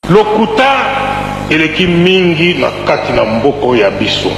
Lokuta eleki mingi na kati na mboko ya biso.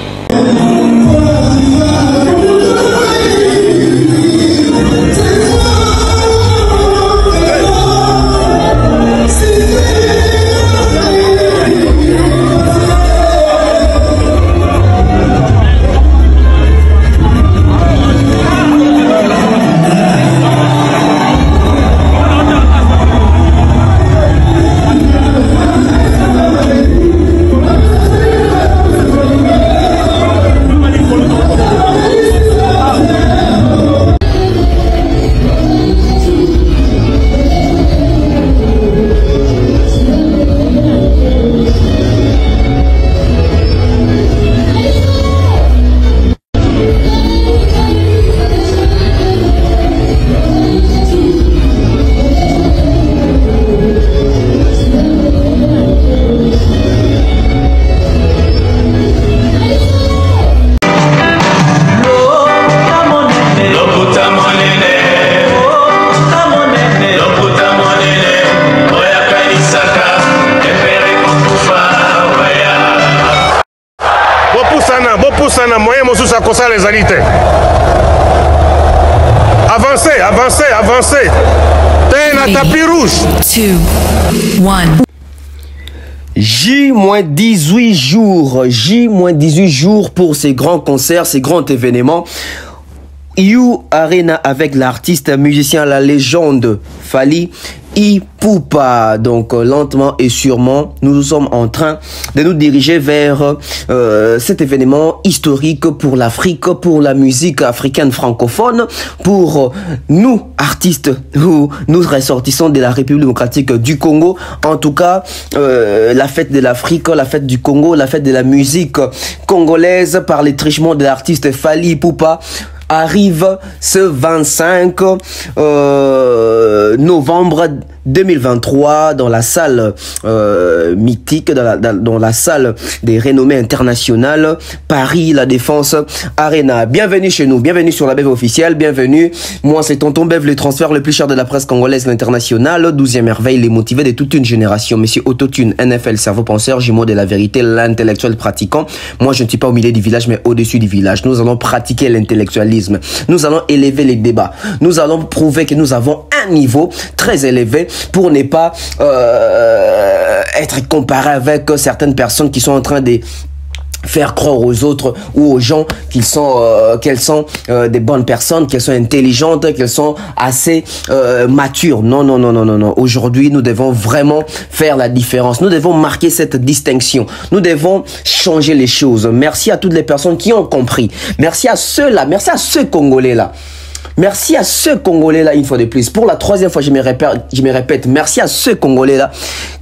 Avancez, avancez, avancez. T'es la tapis rouge. 2, 1. J-18 jours. J-18 jours pour ces grands concerts, ces grands événements. You Arena avec l'artiste musicien, la légende Fally Ipupa. Donc lentement et sûrement, nous sommes en train de nous diriger vers cet événement historique pour l'Afrique, pour la musique africaine francophone, pour nous artistes, nous ressortissants de la République démocratique du Congo. En tout cas, la fête de l'Afrique, la fête du Congo, la fête de la musique congolaise par les trichements de l'artiste Fally Ipupa arrive ce 25 novembre 2023 dans la salle mythique, dans la salle des renommées internationales, Paris La Défense Arena. Bienvenue chez nous, bienvenue sur la Bev officielle, bienvenue. Moi c'est Tonton Bev, le transfert le plus cher de la presse congolaise, l'international, 12e merveille, les motivés de toute une génération. Monsieur Autotune, NFL, cerveau penseur, jumeau de la vérité, l'intellectuel pratiquant. Moi je ne suis pas au milieu du village mais au-dessus du village. Nous allons pratiquer l'intellectualisme, nous allons élever les débats, nous allons prouver que nous avons un niveau très élevé pour ne pas être comparé avec certaines personnes qui sont en train de faire croire aux autres ou aux gens qu'elles sont des bonnes personnes, qu'elles sont intelligentes, qu'elles sont assez matures. Non, non, non, non, non, non. Aujourd'hui, nous devons vraiment faire la différence. Nous devons marquer cette distinction. Nous devons changer les choses. Merci à toutes les personnes qui ont compris. Merci à ceux-là, merci à ceux Congolais-là. Merci à ceux Congolais-là, une fois de plus. Pour la troisième fois, je me répète, merci à ceux Congolais-là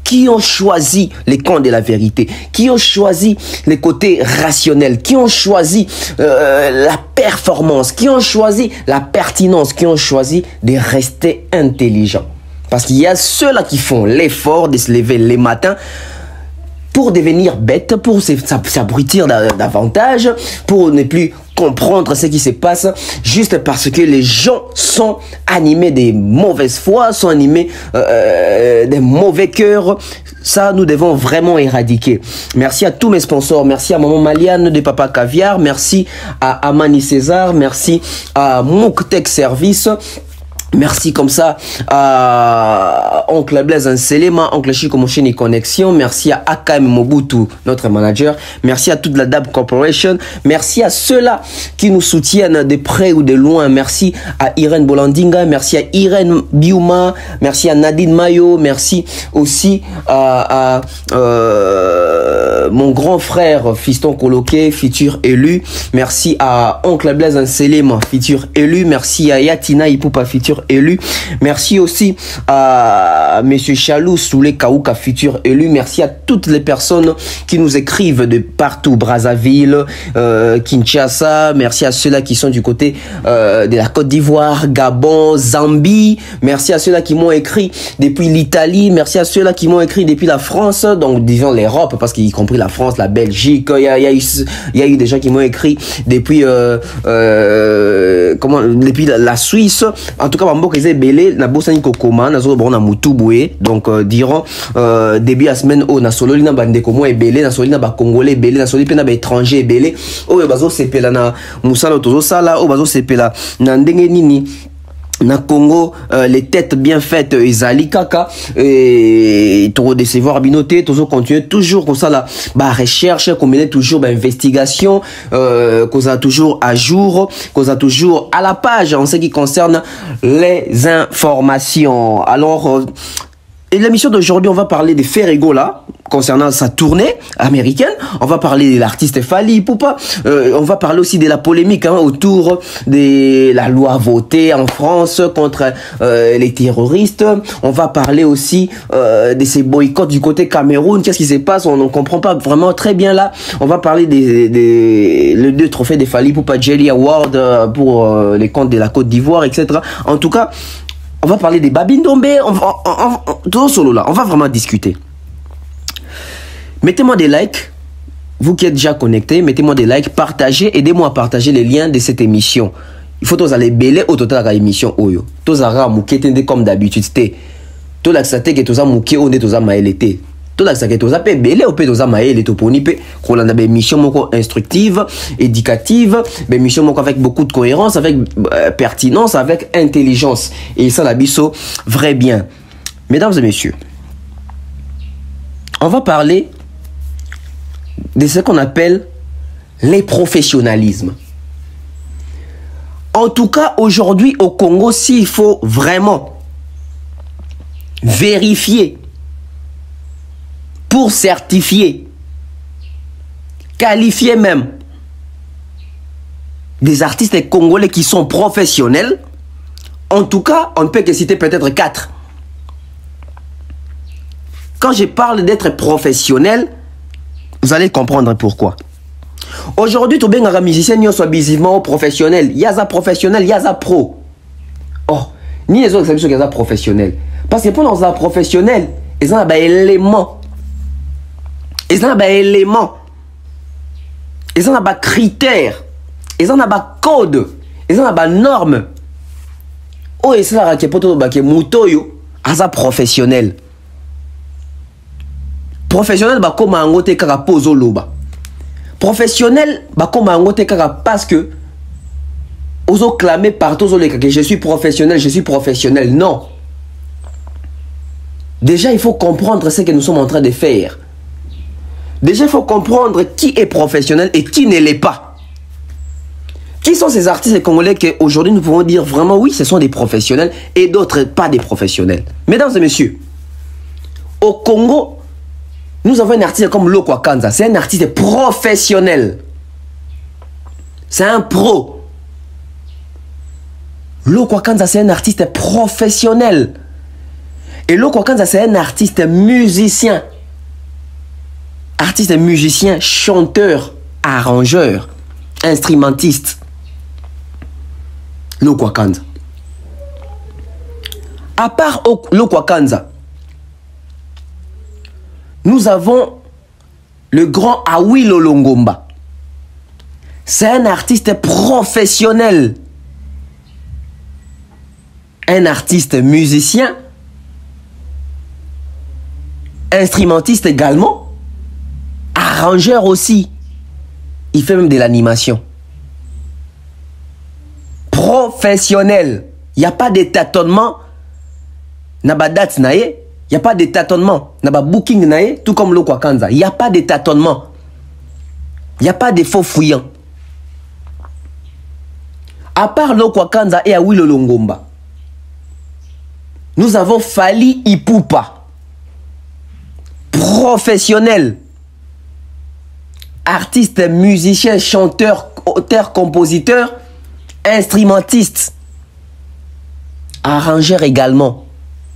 qui ont choisi les camps de la vérité, qui ont choisi les côtés rationnels, qui ont choisi la performance, qui ont choisi la pertinence, qui ont choisi de rester intelligents. Parce qu'il y a ceux-là qui font l'effort de se lever les matins pour devenir bêtes, pour s'abrutir davantage, pour ne plus comprendre ce qui se passe, juste parce que les gens sont animés des mauvaises foi, sont animés des mauvais cœurs. Ça, nous devons vraiment éradiquer. Merci à tous mes sponsors. Merci à Maman Maliane de Papa Caviar. Merci à Amani César. Merci à Mouktek Service. Merci comme ça à Oncle Blaise Nselema, Oncle Chico Mosheni Connexion. Merci à AKM Mobutu, notre manager. Merci à toute la DAB Corporation. Merci à ceux-là qui nous soutiennent de près ou de loin. Merci à Irène Bolandinga. Merci à Irène Biouma. Merci à Nadine Mayo. Merci aussi à mon grand frère Fiston Coloqué, futur élu. Merci à Oncle Blaise Nselema, futur élu. Merci à Yatina Ipupa, futur élu. Merci aussi à Monsieur Chalou Soulé Kaouka, futur élu. Merci à toutes les personnes qui nous écrivent de partout, Brazzaville, Kinshasa. Merci à ceux-là qui sont du côté de la Côte d'Ivoire, Gabon, Zambie. Merci à ceux-là qui m'ont écrit depuis l'Italie. Merci à ceux-là qui m'ont écrit depuis la France, donc disons l'Europe, parce qu'ils y compris écrit la France, la Belgique, il y a eu des gens qui m'ont écrit depuis depuis la Suisse. En tout cas, Bamboka ils belé na bosani kokoma na zo bon na mutuboué. Donc diront début la semaine au na solo na bande komo belé na solo na ba congolais belé na solo pe na ba étranger belé. O bazo sepela na musala tozo sala o bazo sepela na ndenge nini na Congo, les têtes bien faites, Izali Kaka, et trop décevoir binoté, toujours continuer, toujours comme ça la recherche, combiner toujours investigation, qu'on a toujours à jour, qu'on a toujours à la page en ce qui concerne les informations. Alors, et l'émission d'aujourd'hui, on va parler des faits rigolos là, concernant sa tournée américaine. On va parler de l'artiste Fally Ipupa. On va parler aussi de la polémique autour de la loi votée en France contre les terroristes. On va parler aussi de ces boycotts du côté Cameroun. Qu'est-ce qui se passe? On ne comprend pas vraiment très bien là. On va parler les 2 trophées de Fally Ipupa Jelly Award pour les comptes de la Côte d'Ivoire, etc. En tout cas, on va parler des Babine Dombe, tout solo là, on va vraiment discuter. Mettez-moi des likes, vous qui êtes déjà connectés, mettez-moi des likes, partagez, aidez-moi à partager les liens de cette émission. Il faut que vous allez belé au total de l'émission Oyo. Tous à mouké comme d'habitude, tout l'accès que tous à mouké on est tous à maëlété. Tout l'accès que tous à pe belé au pe tous à maëlété to poni pe. Qu'on a des émissions moko instructives, éducatives, des émissions moko avec beaucoup de cohérence, avec pertinence, avec intelligence. Et ça la biso vrai bien. Mesdames et messieurs, on va parler de ce qu'on appelle les professionnalismes. En tout cas, aujourd'hui au Congo, s'il faut vraiment vérifier, pour certifier, qualifier même des artistes congolais qui sont professionnels, en tout cas, on ne peut que citer peut-être 4. Quand je parle d'être professionnel, vous allez comprendre pourquoi. Aujourd'hui, tout bien un musicien n'y soit bizarrement professionnel. Il y a ça professionnel, il y a ça pro. Oh, ni les autres exceptions qu'il y a ça professionnel. Parce que pour dans un professionnel, ils ont des éléments. Ils ont des éléments. Ils ont des critères. Ils ont des codes. Ils ont des normes. Oh, et c'est là que poto ba ke mutoyo asa professionnel. Professionnel ba koma ngote kaka pozo loba. Professionnel ba koma ngote kaka parce que ozo clamer partout ozo que je suis professionnel, non. Déjà il faut comprendre ce que nous sommes en train de faire. Déjà il faut comprendre qui est professionnel et qui ne l'est pas. Qui sont ces artistes congolais qu'aujourd'hui nous pouvons dire vraiment oui, ce sont des professionnels et d'autres pas des professionnels. Mesdames et messieurs, au Congo, nous avons un artiste comme Lokwa Kanza. C'est un artiste professionnel. C'est un pro. Lokwa Kanza, c'est un artiste professionnel. Et Lokwa Kanza, c'est un artiste musicien. Artiste musicien, chanteur, arrangeur, instrumentiste. Lokwa Kanza. À part Lokwa Kanza, nous avons le grand Awilo Longomba. C'est un artiste professionnel. Un artiste musicien. Instrumentiste également. Arrangeur aussi. Il fait même de l'animation. Professionnel. Il n'y a pas de tâtonnement. Naba date nae. Il n'y a pas de tâtonnement. Naba booking nae. Tout comme Lokwa Kanza. Il n'y a pas de tâtonnement. Il n'y a pas de faux fouillants. À part Lokwa Kanza et Awilo Longomba, nous avons Fally Ipupa. Professionnel. Artiste, musicien, chanteur, auteur, compositeur, instrumentiste, arrangeur également.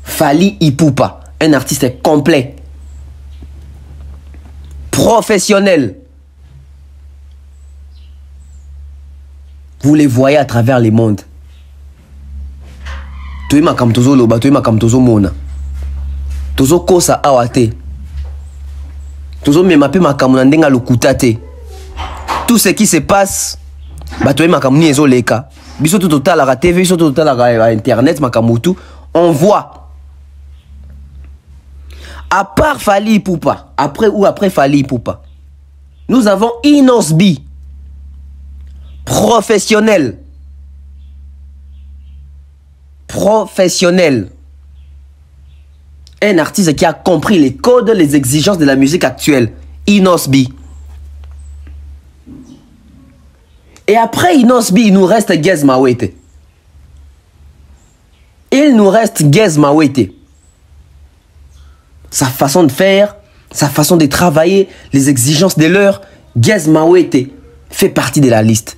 Fally Ipupa, un artiste complet, professionnel. Vous les voyez à travers les mondes. Toima kam tozo loba, toima kam tozo mona. Tozo kosa awate. Toujours me mappé ma kamunandenga le kutate. Tout ce qui se passe, bah toi ma kamuni ezo leka. Biso tout total à la TV, biso tout total à internet ma kamutu, on voit. À part Fally Ipupa, après Fally Ipupa, nous avons Inosbi, professionnel. Un artiste qui a compris les codes, les exigences de la musique actuelle. Inosbi. Et après Inosbi, il nous reste Gez Mawete. Il nous reste Gez Mawete. Sa façon de faire, sa façon de travailler, les exigences de l'heure, Gez Mawete fait partie de la liste.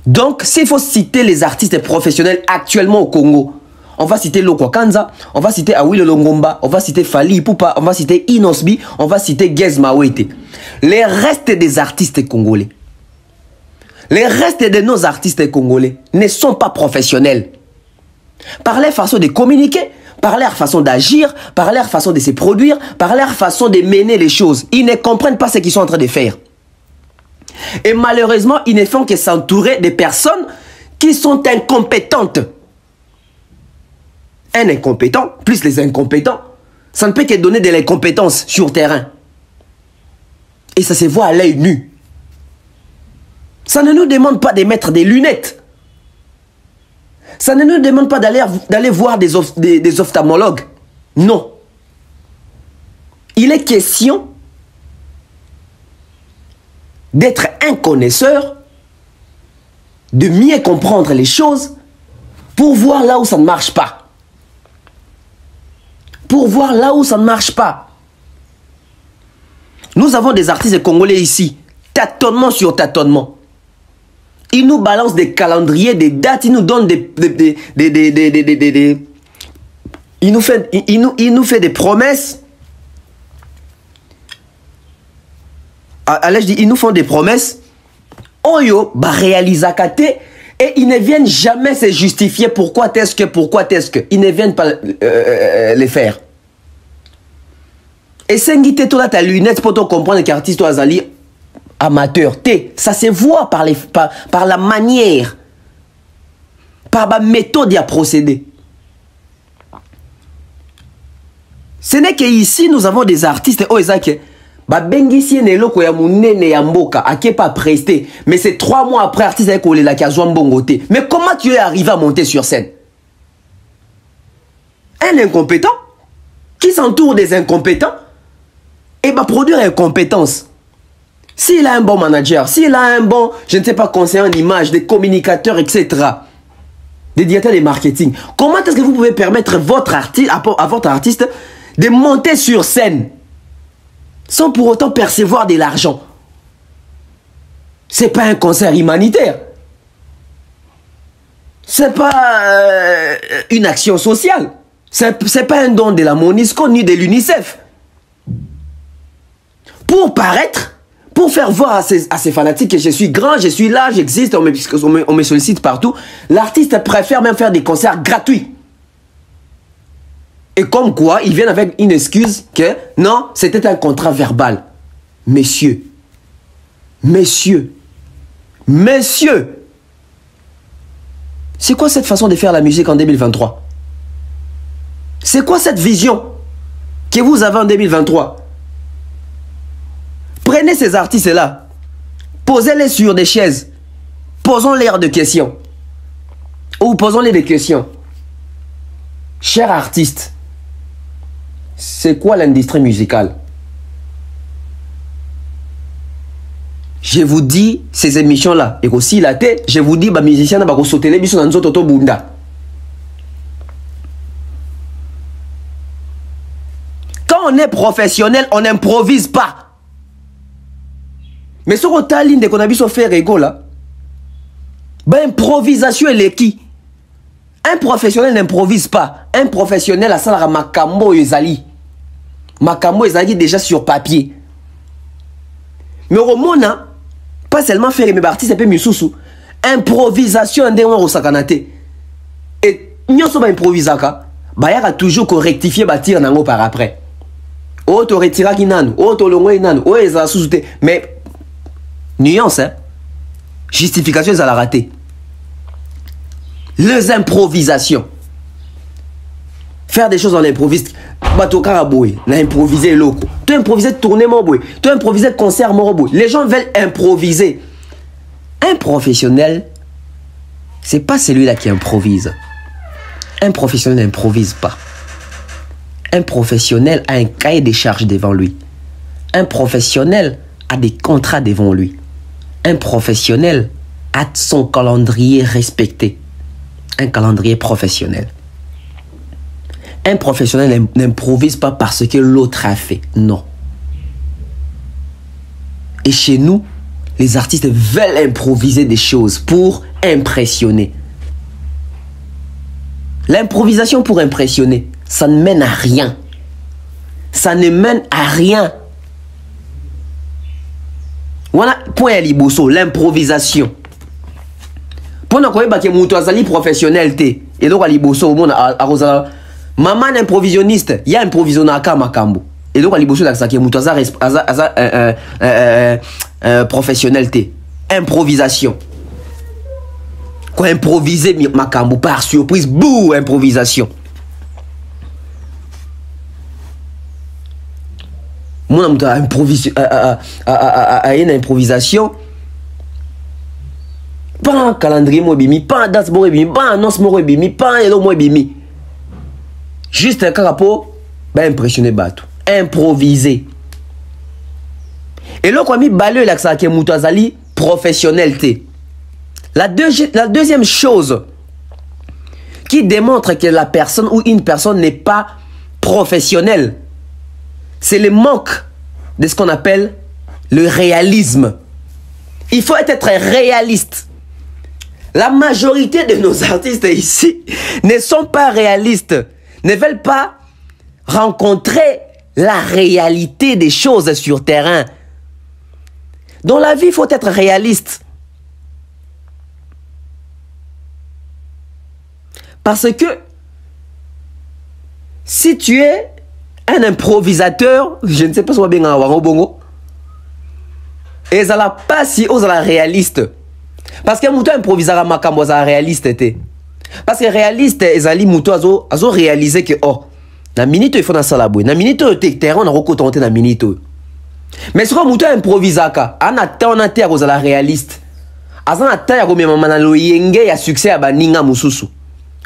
Donc, s'il faut citer les artistes professionnels actuellement au Congo, on va citer Loko Kanza, on va citer Awilo Longomba, on va citer Fally Ipupa, on va citer Inosbi, on va citer Gez Mawete. Les restes des artistes congolais, les restes de nos artistes congolais ne sont pas professionnels. Par leur façon de communiquer, par leur façon d'agir, par leur façon de se produire, par leur façon de mener les choses. Ils ne comprennent pas ce qu'ils sont en train de faire. Et malheureusement, ils ne font que s'entourer de personnes qui sont incompétentes. Un incompétent, plus les incompétents, ça ne peut que donner de l'incompétence sur terrain. Et ça se voit à l'œil nu. Ça ne nous demande pas de mettre des lunettes. Ça ne nous demande pas d'aller voir des ophtalmologues. Non. Il est question d'être un connaisseur, de mieux comprendre les choses pour voir là où ça ne marche pas. Pour voir là où ça ne marche pas. Nous avons des artistes congolais ici, tâtonnement sur tâtonnement. Ils nous balancent des calendriers, des dates, ils nous donnent il nous fait des promesses. Allez, je dis, ils nous font des promesses. Oyo, bah réalisakate. Et ils ne viennent jamais se justifier pourquoi est-ce que. Ils ne viennent pas les faire. Et Sengite, toi, ta lunette pour te comprendre qu'artiste toi, Azali, amateur. Ça se voit par la manière, par la méthode à procéder. Ce n'est qu'ici, nous avons des artistes. Oh, Isaac. Bah bengisi neloko ya munene ya mboka ake pas presté, mais c'est 3 mois après artiste avec Olela qui a joué mbongoté. Mais comment tu es arrivé à monter sur scène? Un incompétent qui s'entoure des incompétents et va produire incompétence. S'il a un bon manager, s'il a un bon, je ne sais pas, conseiller en image, des communicateurs, etc., des directeurs de marketing, comment est-ce que vous pouvez permettre à votre artiste de monter sur scène sans pour autant percevoir de l'argent? C'est pas un concert humanitaire. C'est pas une action sociale. C'est pas un don de la MONUSCO ni de l'UNICEF. Pour paraître, pour faire voir à ces fanatiques que je suis grand, je suis là, j'existe, on me sollicite partout, l'artiste préfère même faire des concerts gratuits. Et comme quoi, ils viennent avec une excuse que non, c'était un contrat verbal. Messieurs, c'est quoi cette façon de faire la musique en 2023? C'est quoi cette vision que vous avez en 2023? Prenez ces artistes-là, posez-les sur des chaises, posons-leur des questions. Ou posons-les des questions. Chers artistes, c'est quoi l'industrie musicale? Je vous dis, ces émissions-là, et aussi la tête, je vous dis, bah, musiciens, bah, sauter les bisous dans notre auto bunda. Quand on est professionnel, on n'improvise pas. Mais sur votre ligne de qu'on a vu se faire ego là, bah, improvisation elle est qui? Un professionnel n'improvise pas. Un professionnel a ça la makambo ezali. Makambo ezali déjà sur papier. Mais au monde, pas seulement faire mes artistes et puis misusu. Improvisation ndé on sakanate. Et nyoso ba improvisaka, ba yaka toujours rectifier ba tir nango par après. Oh, tu retiras qui nan. Oh, tu l'ongwe nan. Oh, ils ont sous-souté. Mais, nuance, hein. Justification, ils ont raté. Les improvisations. Faire des choses en improviste. Bato karaboué. Na improviser loco. Tu improviser tourner mon boy. Tu improviser concert mon boy. Les gens veulent improviser. Un professionnel, c'est pas celui-là qui improvise. Un professionnel n'improvise pas. Un professionnel a un cahier des charges devant lui. Un professionnel a des contrats devant lui. Un professionnel a son calendrier respecté. Un calendrier professionnel. Un professionnel n'improvise pas parce que l'autre a fait. Non. Et chez nous, les artistes veulent improviser des choses pour impressionner. L'improvisation pour impressionner, ça ne mène à rien. Ça ne mène à rien. Voilà, point à liboso, l'improvisation. Pour nous connaître que mouto azali professionnel te, et donc à liboso, on a rosala. Maman improvisionniste, il y a improvisionnaka makambo. Et donc à liboso là ça que mouto professionnel te, improvisation. Quoi improviser makambo par surprise, bouh, improvisation. Moi, je une improvisation. Pas un calendrier, pas un date, pas un annonce, pas un hello, juste un carapo, ben impressionné bateau. Improviser. Et là, quand on balé là, ça qui est moutazali, professionnalité. La deuxième chose qui démontre que la personne ou une personne n'est pas professionnelle, c'est le manque de ce qu'on appelle le réalisme. Il faut être réaliste. La majorité de nos artistes ici ne sont pas réalistes, ne veulent pas rencontrer la réalité des choses sur terrain. Dans la vie, il faut être réaliste. Parce que si tu es un improvisateur, je ne sais pas si on va bien avoir un bongo, et ça n'a pas si on est réaliste. Parce que mouto improvisera makambo za réaliste était. Parce que réaliste ezali mouto azo réaliser que oh na minute il faut dans sala boy. Na minute te terrain on a recotonté na minute. Mais sur mouto improvisaka, ana ta on a terre aux la réaliste. Azana ta ya ko mema na loyenge ya succès ya baninga mususu.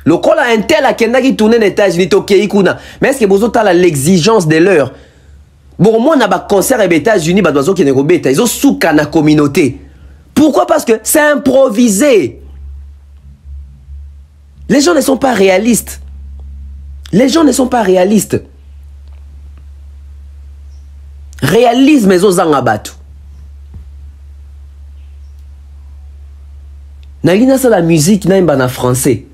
Le col a un tel à qui tourne aux États-Unis, mais est-ce que vous avez l'exigence de l'heure? Bon, moi, on a un concert aux États-Unis, ils ont souka na communauté. Pourquoi? Parce que c'est improvisé. Les gens ne sont pas réalistes. Les gens ne sont pas réalistes. Réalisme, ils ont un bateau. Nalina, c'est la musique, na français.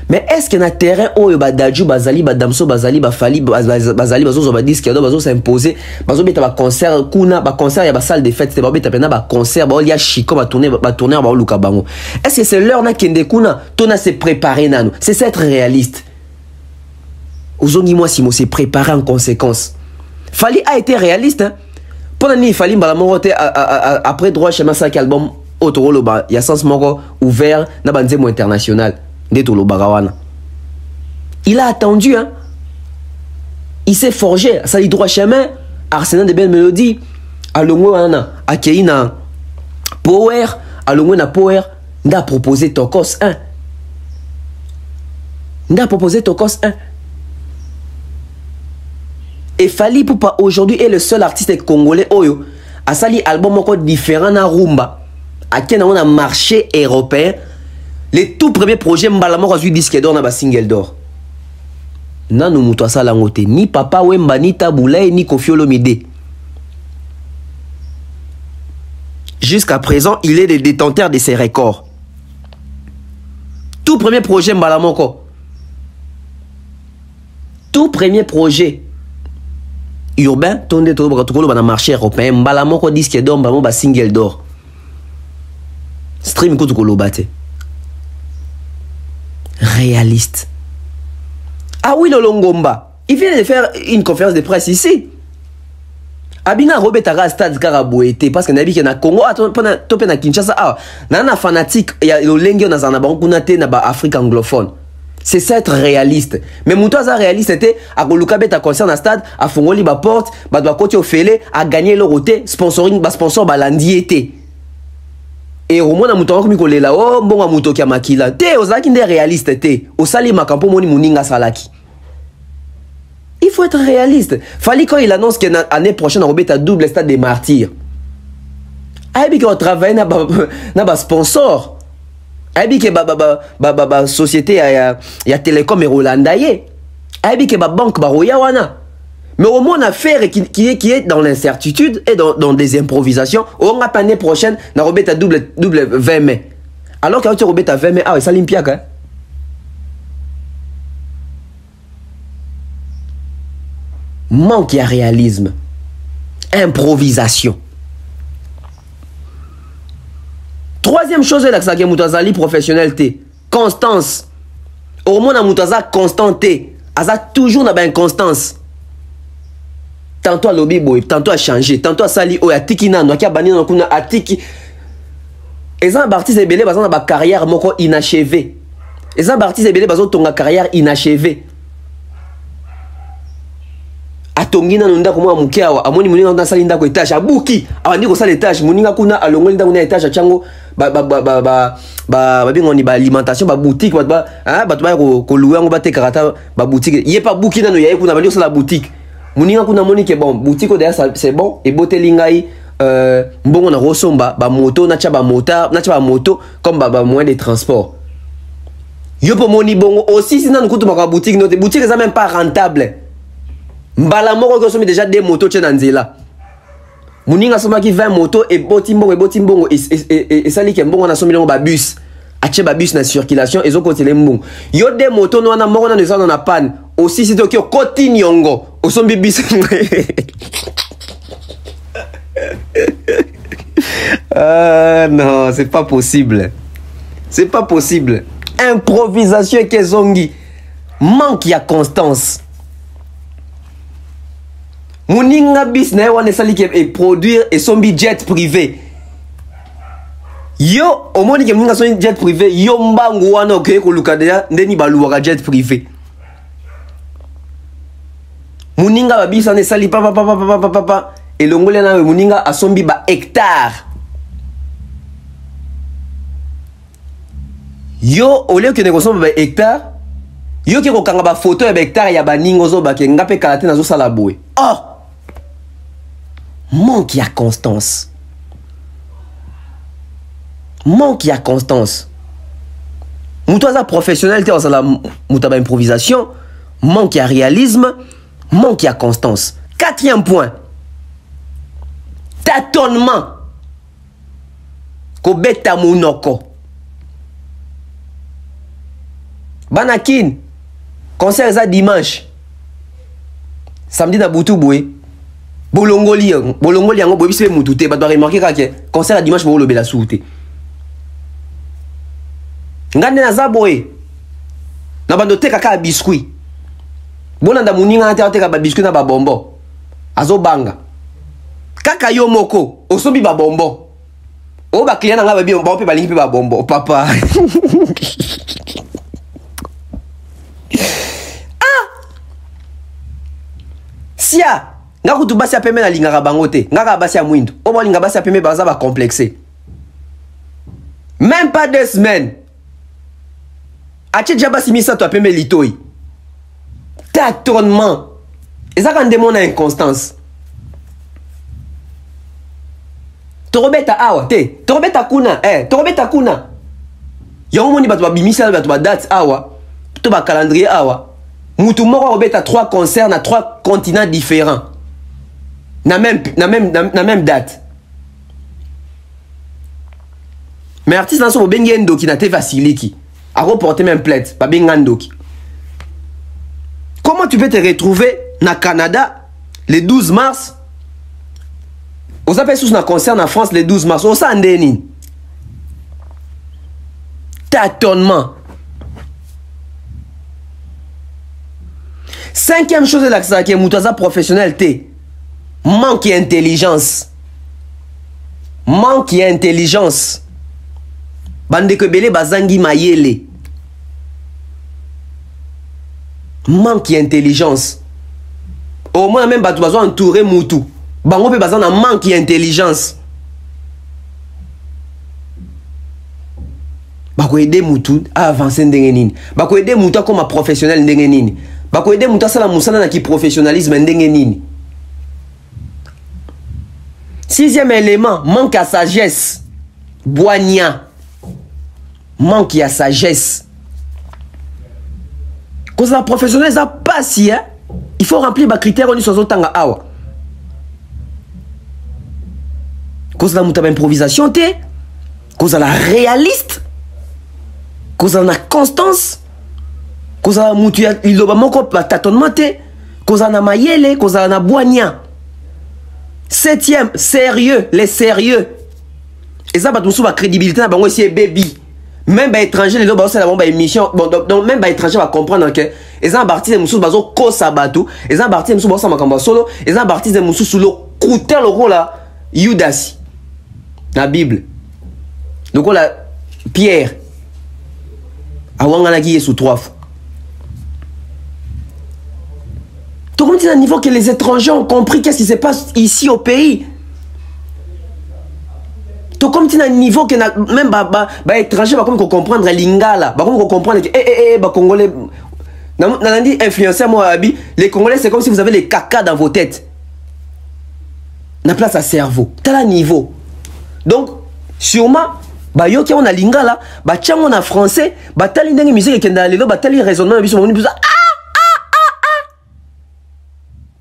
Mais est-ce qu'il y a un terrain où Badadjou, Bazali, Badamso, Bazali, Bafali, Bazali, Bazo, Badis, qui a s'imposer, Bazo, il y a un concert, Kuna, un concert, il y a une salle de fête, il y a un concert, il y a Chico, il y a un tourner, est-ce que c'est l'heure qui est Kuna, Tona s'est préparé, c'est ça être réaliste. Ozongi moi si moi s'est préparé en conséquence. Fali a été réaliste, hein. Pendant qu'il fallait après droit chez Massa album, Otoroba, il y a sens moko ouvert, na banzemo international. Il a attendu, hein. Il s'est forgé, ça lui droit chemin, arsenal de belles mélodies. Alongo ana, akeina power, alongo na power, n'a proposé Tokos 1. N'a proposé Tokos 1. Et Fali Poupa aujourd'hui est le seul artiste congolais oyo a sali album encore différent na rumba. À qui on a marché européen. Les tout premiers projets Mbalamo a eu disque d'or na ba single d'or. Nanu muto asala ngote ni Papa Wemba ni Taboulaye ni Koffi Olomide. Jusqu'à présent, il est le détenteur de ses records. Tout premier projet Mbalamo ko. Tout premier projet urbain tonde to ba na marché européen Mbalamo ko disque d'or Mbalamo ba single d'or. Stream ko to kolobate. Réaliste. Ah oui, le Longomba. Il vient de faire une conférence de presse ici. abinga robetaka stade kaka boye te parce que nayebi ke na Congo to pe na Kinshasa awa na fanatique ya lolenge na zana bango kuna te na ba Afrique anglophone. C'est ça être réaliste. Mais muto aza réaliste était a koluka beta concert na stade a fongoli ba porte ba doit côté ofele a gagner le roté sponsoring ba sponsor ba landi été. Et au moins na muto ko mikolela o mbonga muto kia makila te ozaki nde réaliste te osali makampo moni muninga salaki. Il faut être réaliste. Fallait quand il annonce que l'année prochaine, on va double stade des martyrs. Aïe, qu'on travaille na ba sponsor. Aïe, que ba société ya télécom et Rolandaye. Aïe, que ba banque ba Royawana. Mais au moins, on a fait qui est dans l'incertitude et dans des improvisations. On va l'année prochaine, on va double 20 mai. Alors quand tu vas 20 mai, ah, ça l'impiaque, hein. Manque à réalisme, improvisation. Troisième chose, c'est que Moutazali professionnel, constance. Au moins, na Moutaza constante, aza toujours na ben constance. Tantôt à lobby boy, tantôt à changer, tantôt à sali o ya tiki na no kia bani na kuna atiki. Et ça artiste ebele bazana ba carrière moko inachevée. Et ça artiste ebele bazo tonga carrière inachevée. Atongina nunda kuma mukia wa amoni muninga na sali ndako etage abuki awandi ko sali etage muninga kuna alongoli ndako na etage chango ba bingoni ba alimentation ba boutique ba ko louer ngo ba te karata ba boutique yé pas buki nano yaye kuna bali ko sala boutique muninga kuna moni ke bon boutique derrière c'est bon et botelingai mbongo na rosomba ba moto na cha ba motard na cha ba moto comme ba moyen de transport yo po moni bongo aussi sinon kutu ma boutique no boutique ça même pas rentable. Mbala moko ko somi déjà des motos tche nanzela. Muninga soma ki 20 motos et botimbongo et sali ke mbongo na somi longo ba bus. Ache ba bus na circulation et zo kotele mbongo. Yo des motos no na moko na neza na panne. Aussi si to ki koti nyongo. O sombi bus. Non, c'est pas possible. C'est pas possible. Improvisation et kezongi. Manque ya constance. Muninga business wane sali ke et produire et son jet privé. Yo au moni ke muninga son jet privé yo mbangu wana oke ko lukadea ndeni baluwa jet privé. Muninga ba bisa ne sali papa et longole na muninga asombi ba hectare. Yo au lieu que ne kosomba ba hectare yo ke ko kanga ba photo ya ba hectare ya ba ningo zo ba ke ngape kalate na zo sala boy. Oh manque à constance. Manque à constance. Moutaza professionnel, t'es la moutaba improvisation. Manque à réalisme. Manque à constance. Quatrième point. Tâtonnement. Kobeta monoko. Banakin. Concert ça dimanche. Samedi na Boutouboue. Bolongoli yango bobi se mutute ba doit remarquer que concert à dimanche bolo bela souté ngande na zaboé na bando te kaka biscuit bolanda muninga te ka ba biscuit na ba bombo azo banga kaka yo moko osobi ba bombo o ba client nga ba bi bombo pe ba lingi pe ba bombo papa ah sia nga kutu basi apeme na lingaka bango te ngaka basi ya mwindu o ba linga basi apeme baza ba complexé même pas 2 semaines ache déjà basi misa to apeme litoi tâtonnement et ça quand demande inconstance torobeta awa te torobeta kuna yango moni bato babimisa bato ba date awa to ba calendrier awa mutu moko robeta 3 concerts na 3 continents différents. Na même date. Mais artiste dans son bengi ndoki na te faciliki. A reporter même plainte, pas bengi ndoki. Comment tu peux te retrouver na Canada le 12 mars? On s'appelle sous un concert en France le 12 mars. On s'en déni. Tâtonnement. 5e chose de l'accès qui est moutaza professionnel T. manque d'intelligence. Manque d'intelligence. Bande que belé bazangi mayele. Manque d'intelligence. Au moins même batu bazo entouré moutou. Bango pe bazana manque d'intelligence. Bako aider moutou à avancer ndenge nini. Bako aider moutou comme professionnel ndenge nini. Bako aider moutou sala musala na ki professionnalisme ndenge nini. Sixième élément, manque à sagesse. Boigna. Manque à sagesse. Cause la professionnelle ça passe, hein? Il faut remplir les critères on sur tanga awa. Cause la mouta improvisation té. Cause la réaliste. Cause la constance. Cause la moutu il doit moko tâtonnement té. Cause la mayele, cause la boigna. Septième, sérieux, les sérieux. Et ça va tout la crédibilité na bango ici baby. Même les étrangers les autres c'est la bombe émission bon donc même les étrangers va comprendre que ils ont parti des musus bazo ko sabatu ils ont parti des musus bazo makamba solo ils ont parti des musus sous le couteau le rôle là Judas la Bible donc la Pierre awanga qui est sous 3 fois. Tout comme à un niveau que les étrangers ont compris qu'est-ce qui se passe ici au pays. Tout comme tu as un niveau que même les étrangers vont comprendre l'ingala, vont comprendre que les Congolais, dit influenceur moi les Congolais c'est comme si vous avez les caca dans vos têtes. Na place à cerveau, t'as un niveau. Donc sûrement yo qui on a lingala, tiens on a français, tali ndenge musique qui dans lelo, tali raisonnement biso moni biso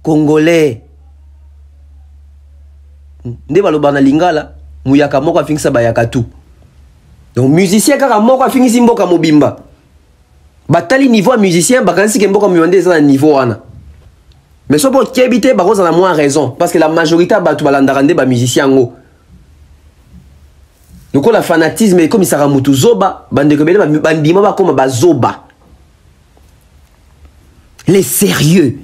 Congolais. Nde baloba na lingala. Muyaka moko afingisa bayaka tout. Donc musicien kaka moko afingisi mboka mobimba. Batali niveau musicien bakanisi ke mboka mibande eza na niveau wana. Mais so po kebite bakoza na moins raison parce que la majorité batu balandaka nde ba musicien ngo. Donc la fanatisme comme ça ramutu zoba bande ko bele bandima ba koma bazoba. Les sérieux.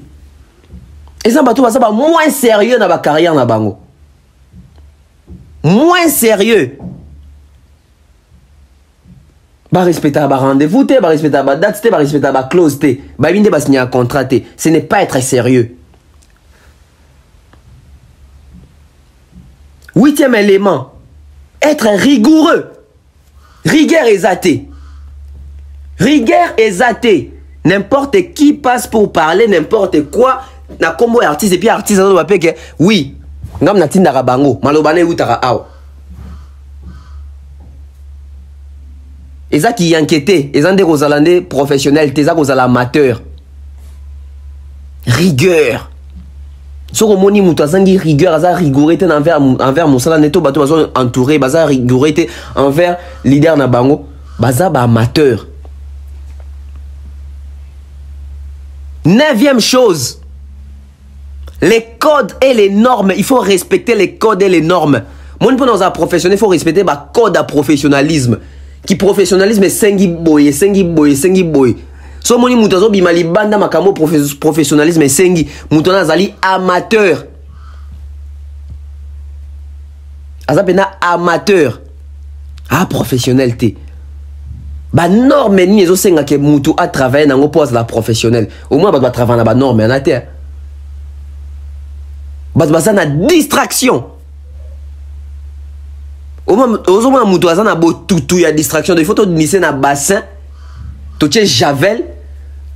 Et ça batu ba moins sérieux na ba carrière na bango. Moins sérieux. Ba respecter ba rendez-vous té, ba respecter ba date té, ba respecter ba clause té. Ba binde ba signer un contrat té. Ce n'est pas être sérieux. Huitième élément. Être rigoureux. Rigueur exatée. Rigueur exatée. N'importe qui passe pour parler n'importe quoi. Na combo artiste et puis artiste on va que oui. Ngam na tinda bango malobane utaka aw. Eza qui inquiété, eza ndé kozalande professionnel, teza kozala amateur. Rigueur. Soko moni mutu azangi rigueur, aza rigourité envers musala neto bato bazo entouré, baza rigourité envers leader na bango, baza ba amateur. Neuvième chose. Les codes et les normes, il faut respecter les codes et les normes. Moi, dans un professionnel, il faut respecter le code à professionnalisme. Qui professionnalisme est sengi boy. So moni mutazo bimali banda makamo professionnalisme est sengi. Mutona zali amateur. Azapena amateur. Ah professionnel te. Ba norme ni ezo senga ke mutu a travailler nango pose la professionnel. Au moins ba travailler na ba norme en terre. Bas na distraction. Au moins mutu azana bo tutu ya distraction. Il faut to nisser na bassin. To tche javel.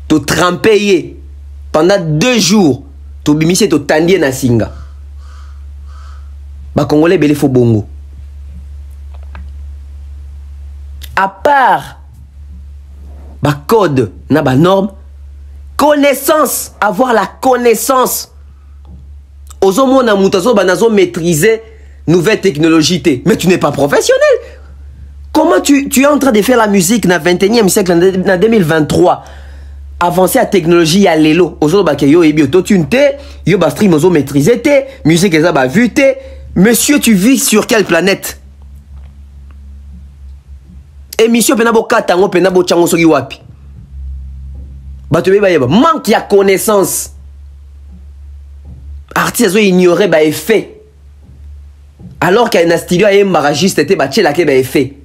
To tremper pendant 2 jours. To bimise to tandie na singa. Ba Congolais belé fo bongo. À part ba code na ba norme, connaissance, avoir la connaissance. Ozomo na mutazo banazo maîtriser nouvelles technologies. Mais tu n'es pas professionnel. Comment tu es en train de faire la musique dans le 21e siècle, en 2023? Avancer à technologie à l'élo. Ozomo ba yo ebi autotune te, yo ba stream ozo maîtriser te, musique eza ba vu te. Monsieur, tu vis sur quelle planète? Émission penabo katango penabo chango soki wapi. Ba te ba yeba manque ya connaissance. artiste a ignoré ba effet alors qu'il y a un studio a embaragiste était ba tchela ke ba effet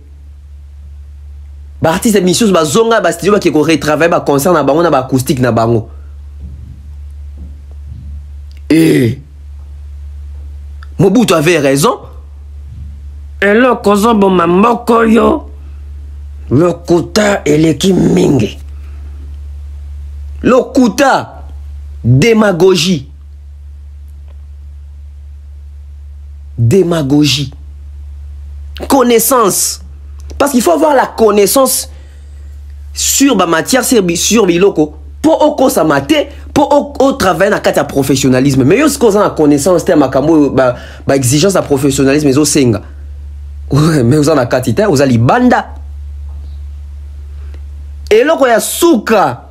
ba artiste mission ba zonga ba studio ba ki ko retravailler ba concert na bango na ba acoustique na bango et Mobutu avait raison et le kozobo mamboko yo le kuta eleki mingi le kuta démagogie connaissance parce qu'il faut avoir la connaissance sur ma matière sur biloko pour oko sa maté pour au travail na kata professionnalisme mais yo ce la connaissance te makambo ba exigence à professionnalisme mais au senga mais vous en a katita vous ali banda eloko ya suka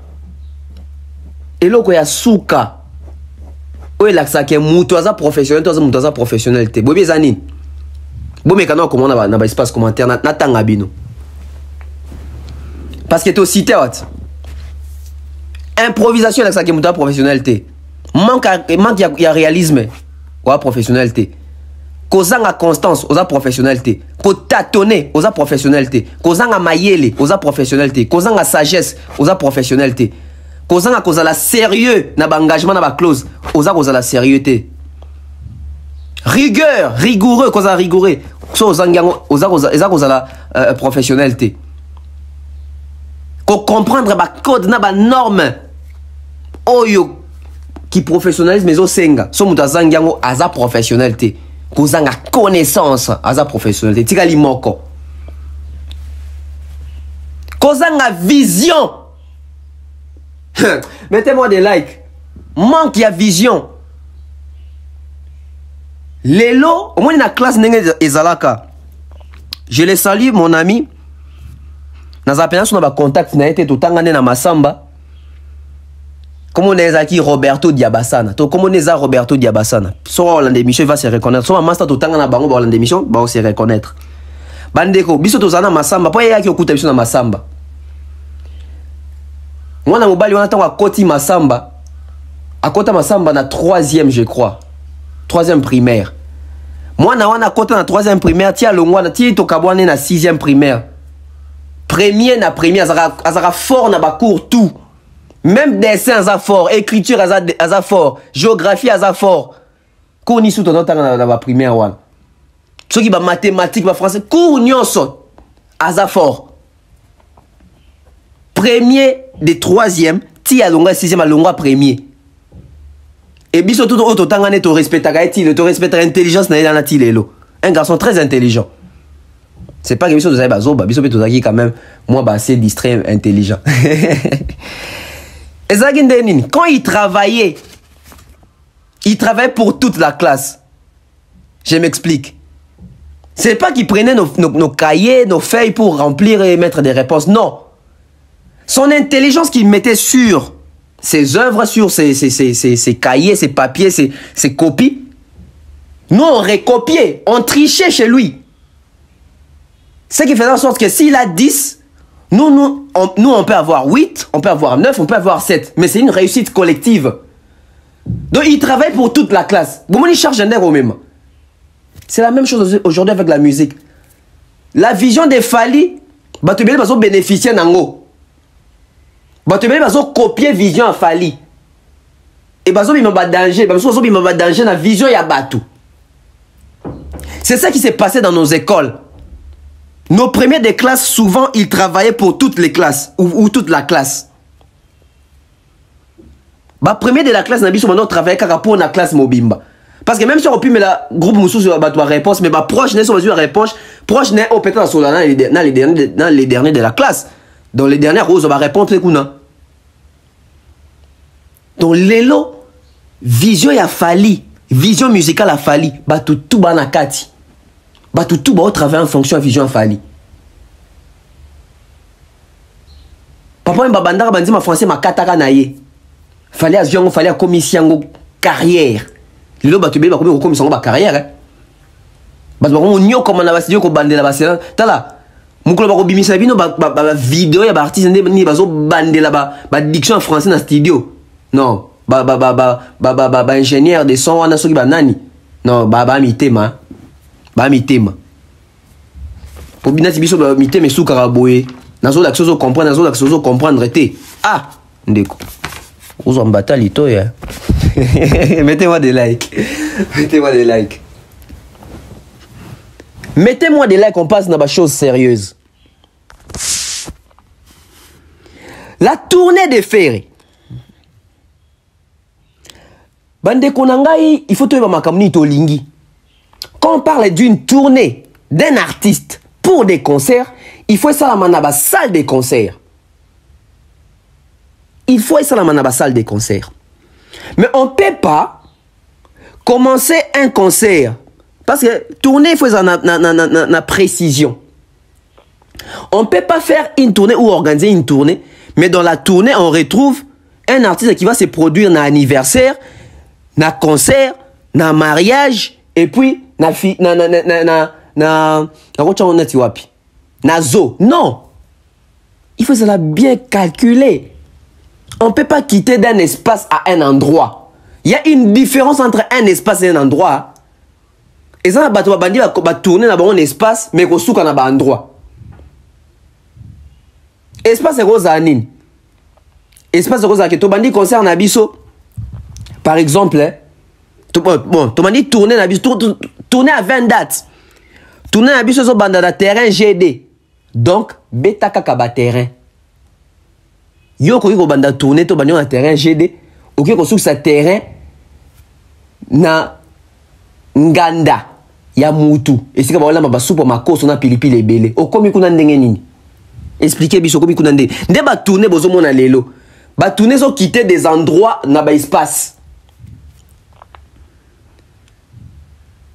oyo elakisaka mutu aza professionnel to aza mutu aza professionnel te boyebi eza nini bomekana okomona na espace commentaire natanga bino parce que tocité wat improvisation elakisaka mutu aza professionnel te manque ya réalisme oza professionnel te kozanga constance oza professionnel te kotatone oza professionnel te kozanga mayele oza professionnel te kozanga sagesse oza professionnel te kozanga kozala sérieux na ba engagement na ba clause oza kozala sérieux te rigoureux kozala rigoureux so ozangango oza kozala professionnel te ko comprendre ba code na ba norme oyo ki professionnalisme ezo senga so mutu azangango aza professionnel te kozanga connaissance aza professionnel te tika limoko kozanga vision. Mettez-moi des likes. Manque ya vision. Lelo, au moins dans la classe ezalaka. Je les salue mon ami. Dans la péninsule on a contact na été tout tangane na masamba. Comme on est qui Roberto Diabasana. To comme on est Roberto Diabasana. So on l'émission va se reconnaître. So master tout tangana bango ba l'émission va se reconnaître. Bandeko biso to zana masamba. Po ya ki okuta biso na masamba. Moi, na mobali, on attend à Koti Masamba. À Kota Masamba, na 3e, je crois. 3e primaire. Moi, na Kota na 3e primaire. Tia Longwa, na Tia Tokabwane na 6e primaire. Premier na première. Azara fort na bakour tout. Même dessin, aza fort. Écriture, aza fort. Géographie, aza fort. Cours ni sous ton temps na ba primaire, wan. Ceux qui ba mathématiques, ba français. Cours nyonso. Aza fort. Premier des 3e, ti alonga 6e alonga premier. Et biso tout auto tangane to respectaka ti le to respectaka intelligence na na ti lelo. Un garçon très intelligent. C'est pas que biso de bazo ba biso pe tozaki quand même moi ba assez distrait intelligent. Et ça quand il travaillait pour toute la classe. Je m'explique. C'est pas qu'il prenait nos cahiers, nos feuilles pour remplir et mettre des réponses. Non. Son intelligence qu'il mettait sur ses œuvres, sur ses cahiers, ses papiers, ses copies, nous on recopiait, on trichait chez lui. Ce qui faisait en sorte que s'il a 10, nous on peut avoir 8, on peut avoir 9, on peut avoir 7. Mais c'est une réussite collective. Donc il travaille pour toute la classe. Il charge un au même. C'est la même chose aujourd'hui avec la musique. La vision des Fali, tu vas bénéficier d'ango. Tu vas copier vision à Fali. Et tu vas danger. Danger la vision ya Batu. C'est ça qui s'est passé dans nos écoles. Nos premiers des classes, souvent, ils travaillaient pour toutes les classes. Ou toute la classe. Premier de la classe, on travaillait pour la classe Mobimba. Parce que même si on peut mettre le groupe Moussou sur la réponse, mais proche n'est sur la réponse, proche n'est au pétard sur dans les derniers de la classe. Dans les dernières roses, on va répondre. Donc, l'élo, vision a fallu, vision musicale a fallu, tout banakati. Tout va travailler en fonction de vision a fallu. Papa mbabandara bandi ma français ma kataka naye. Fallait azion, fallait a commission carrière. L'élo batubé ba comme commission ba carrière. On nyo comme on a basidio ko bandela basela. Tala. Mukolo ba ko bimisa bino ba vidéo ya ba artiste ni bazo bandela ba diction en français dans studio. Non, ingénieur de son wana soki banani non mitema po binati biso mitema esukaka boye nazolakisa ozocomprendre te ah ndeko ozwa mbata litoya mettez-moi des likes mettez-moi des likes, on passe dans des choses sérieuses. La tournée des ferrés. Bande konangai, il faut te makamni tolingi. Quand on parle d'une tournée d'un artiste pour des concerts, il faut ça la manaba salle des concerts. Il faut ça la manaba salle des concerts. Mais on ne peut pas commencer un concert. Parce que tournée, il faut une précision. On ne peut pas faire une tournée ou organiser une tournée, mais dans la tournée, on retrouve un artiste qui va se produire dans anniversaire, dans concert, dans mariage, et puis na zo. Non. Il faut cela bien calculer. On ne peut pas quitter d'un espace à un endroit. Il y a une différence entre un espace et un endroit. Et ça, on va tourner dans un espace, mais on va dans un endroit. Espace c'est rosa nini. Espace c'est rosa que tu bandi concerne Abisso. Par exemple, bon, tu bandi tourner tourner à 20 dates. Tourner à Abisso sur banda terrain GD. Donc beta kaka terrain. Yo ko banda tourner to bandi na terrain GD. OK ko sur sa terrain na nganda ya mutu. Et c'est comme là ba soupe makoso na pilipili ebele. Okomi kuna ndenge nini? Expliquez biso komi kuna ndenge. Nde ba tourner bozo mona lelo. Ba tourner so quitter des endroits na ba espace.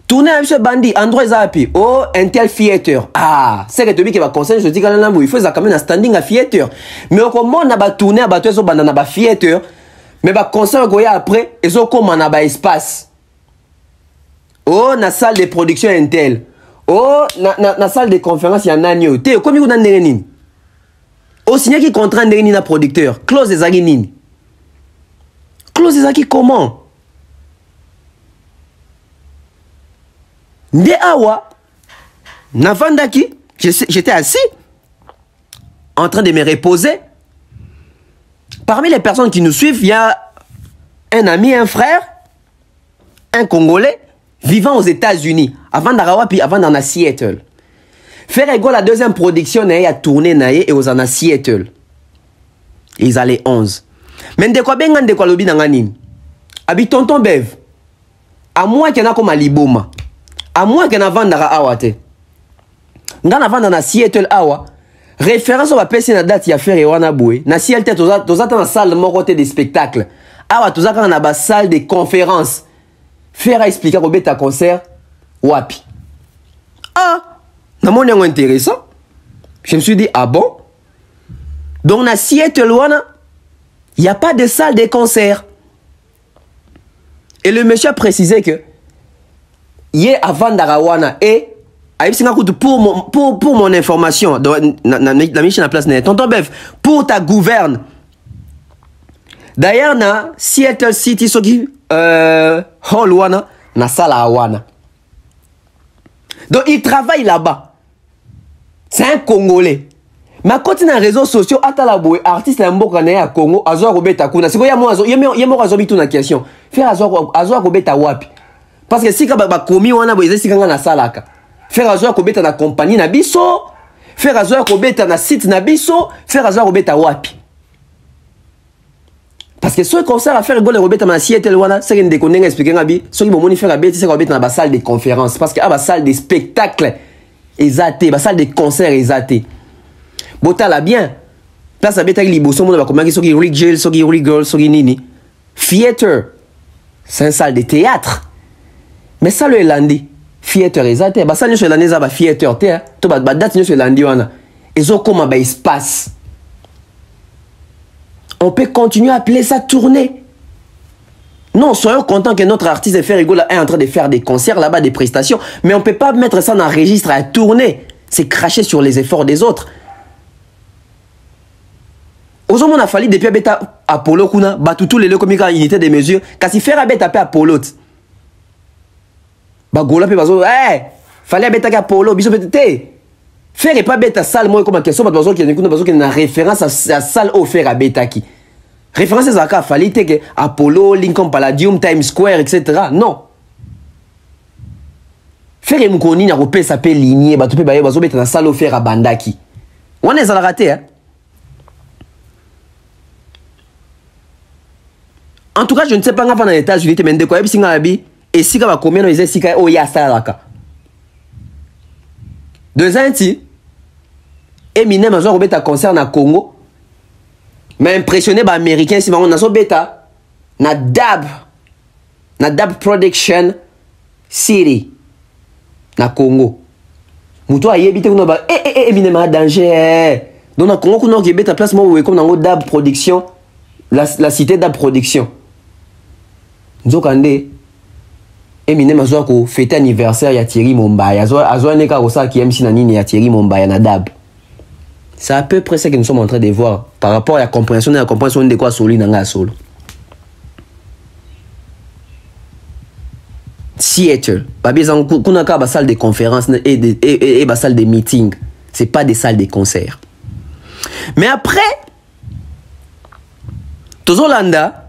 Tourner avec ce bandit, endroit zapi. Oh, un tel theater. Ah, c'est que tu dis que va conseiller, je dis quand même il faut ça quand même un standing à theater. Mais au comment on a ba tourner à ba so banda na ba theater. Mais ba conseiller goya après et so comme na ba espace. Oh, na salle de production intel. Oh, na salle de conférence ya nanyo. Te comme vous ndenge nini. O signé qui contraint ndenge nini na producteur. Clause des agi nini. Clause des agi comment? Nde awa na vandaki, j'étais assis en train de me reposer. Parmi les personnes qui nous suivent, il y a un ami, un frère, un Congolais vivant aux États-Unis, avant d'Arawapi, avant d'en Seattle. Faire égale la deuxième production, il a tourné et aux en Seattle. Ils allaient 11. Mais de quoi bien de quoi lobi nanganin. Abi tonton Bev. À moi qu'il y en a comme à Liboma. À moi qu'il y en a vendara awate. Ngana vanda na Seattle awa. Référence au passer na date ya faire et wana boué. Na Seattle toza dans salle mon côté des spectacles. Awa toza quand na ba salle de conférences. Faire expliquer au bêta concert wapi. Ah, na mon yango intéressant. Je me suis dit ah bon. Donc na Seattle wana, il y a pas de salle de concert. Et le monsieur a précisé que hier avant d'Arawana et pour mon information la mission à place net tonton Bev pour ta gouverne. D'ailleurs na Seattle City soki hall wana na sala wana. Donc il travaille là-bas. C'est un Congolais. Mais quand il a réseaux sociaux, atalaboué artiste la mboka na ya Congo, azwa robeta kuna. Siko ya mo azo bitu na question. Faire azwa robeta wapi. Parce que si ka ba komi wana bo ezesi kanga na salaka. Faire azwa robeta na compagnie na biso, faire azwa robeta na site na biso, faire azwa robeta wapi. Parce que ce concert à faire rigole robeta na Seattle wana, c'est une déconner expliquer ngabi, ce qui bomoni faire robeta c'est robeta na ba salle de conférence parce que ba salle de spectacle ezaté, ba salle de concert ezaté. Botala bien. Place à beta liboso mon ba komaki soki Rick Jail, soki Rick Girl, soki nini. Theater. C'est une salle de théâtre. Mais ça le lundi. Theater ezaté. Ba salle sur lundi za ba theater té. To ba date sur lundi wana. Ezo comme ba espace. On peut continuer à appeler ça tournée. Non, soyons contents que notre artiste Ferrigo est en train de faire des concerts là-bas, des prestations. Mais on ne peut pas mettre ça dans un registre à tourner. C'est cracher sur les efforts des autres. Ozo mon a fallu depuis beta Apollo kuna batutu les comme unité de mesure kasi faire beta pe Apollo. Ba gola pe bazo fallait beta Apollo biso beta faire pas beta salle moi comme question bazo qui kuna bazo qui na référence à salle au faire beta qui. Référence à ça fallait que Apollo, Lincoln Palladium, Times Square etc. Non. Faire mukoni na repé ça peut ligner batu pe baye bazo beta na salle au faire à bandaki. On est à raté hein. En tout cas, je ne sais pas quand dans les États-Unis, mais de quoi est-ce que et si va combien ils essaient oh ya ça là deux ans ti Eminem a joué un concert na Congo mais impressionné par américain si on a son bêta na dab production city na Congo muto ayebite kuna ba Eminem a danger donc na Congo kuna qui bêta place moi comme dans dab production la cité dab production nzokande Eminem azoa ko fêter anniversaire ya Thierry Mombaya azoa neka ko ça qui aime si na nini ya Thierry Mombaya na dab. C'est à peu près ça que nous sommes en train de voir par rapport à la compréhension de quoi solo nanga solo. Seattle, babizan kuna ka ba salle de conférence et ba salle de meeting, c'est pas des salles de concert. Mais après Tozolanda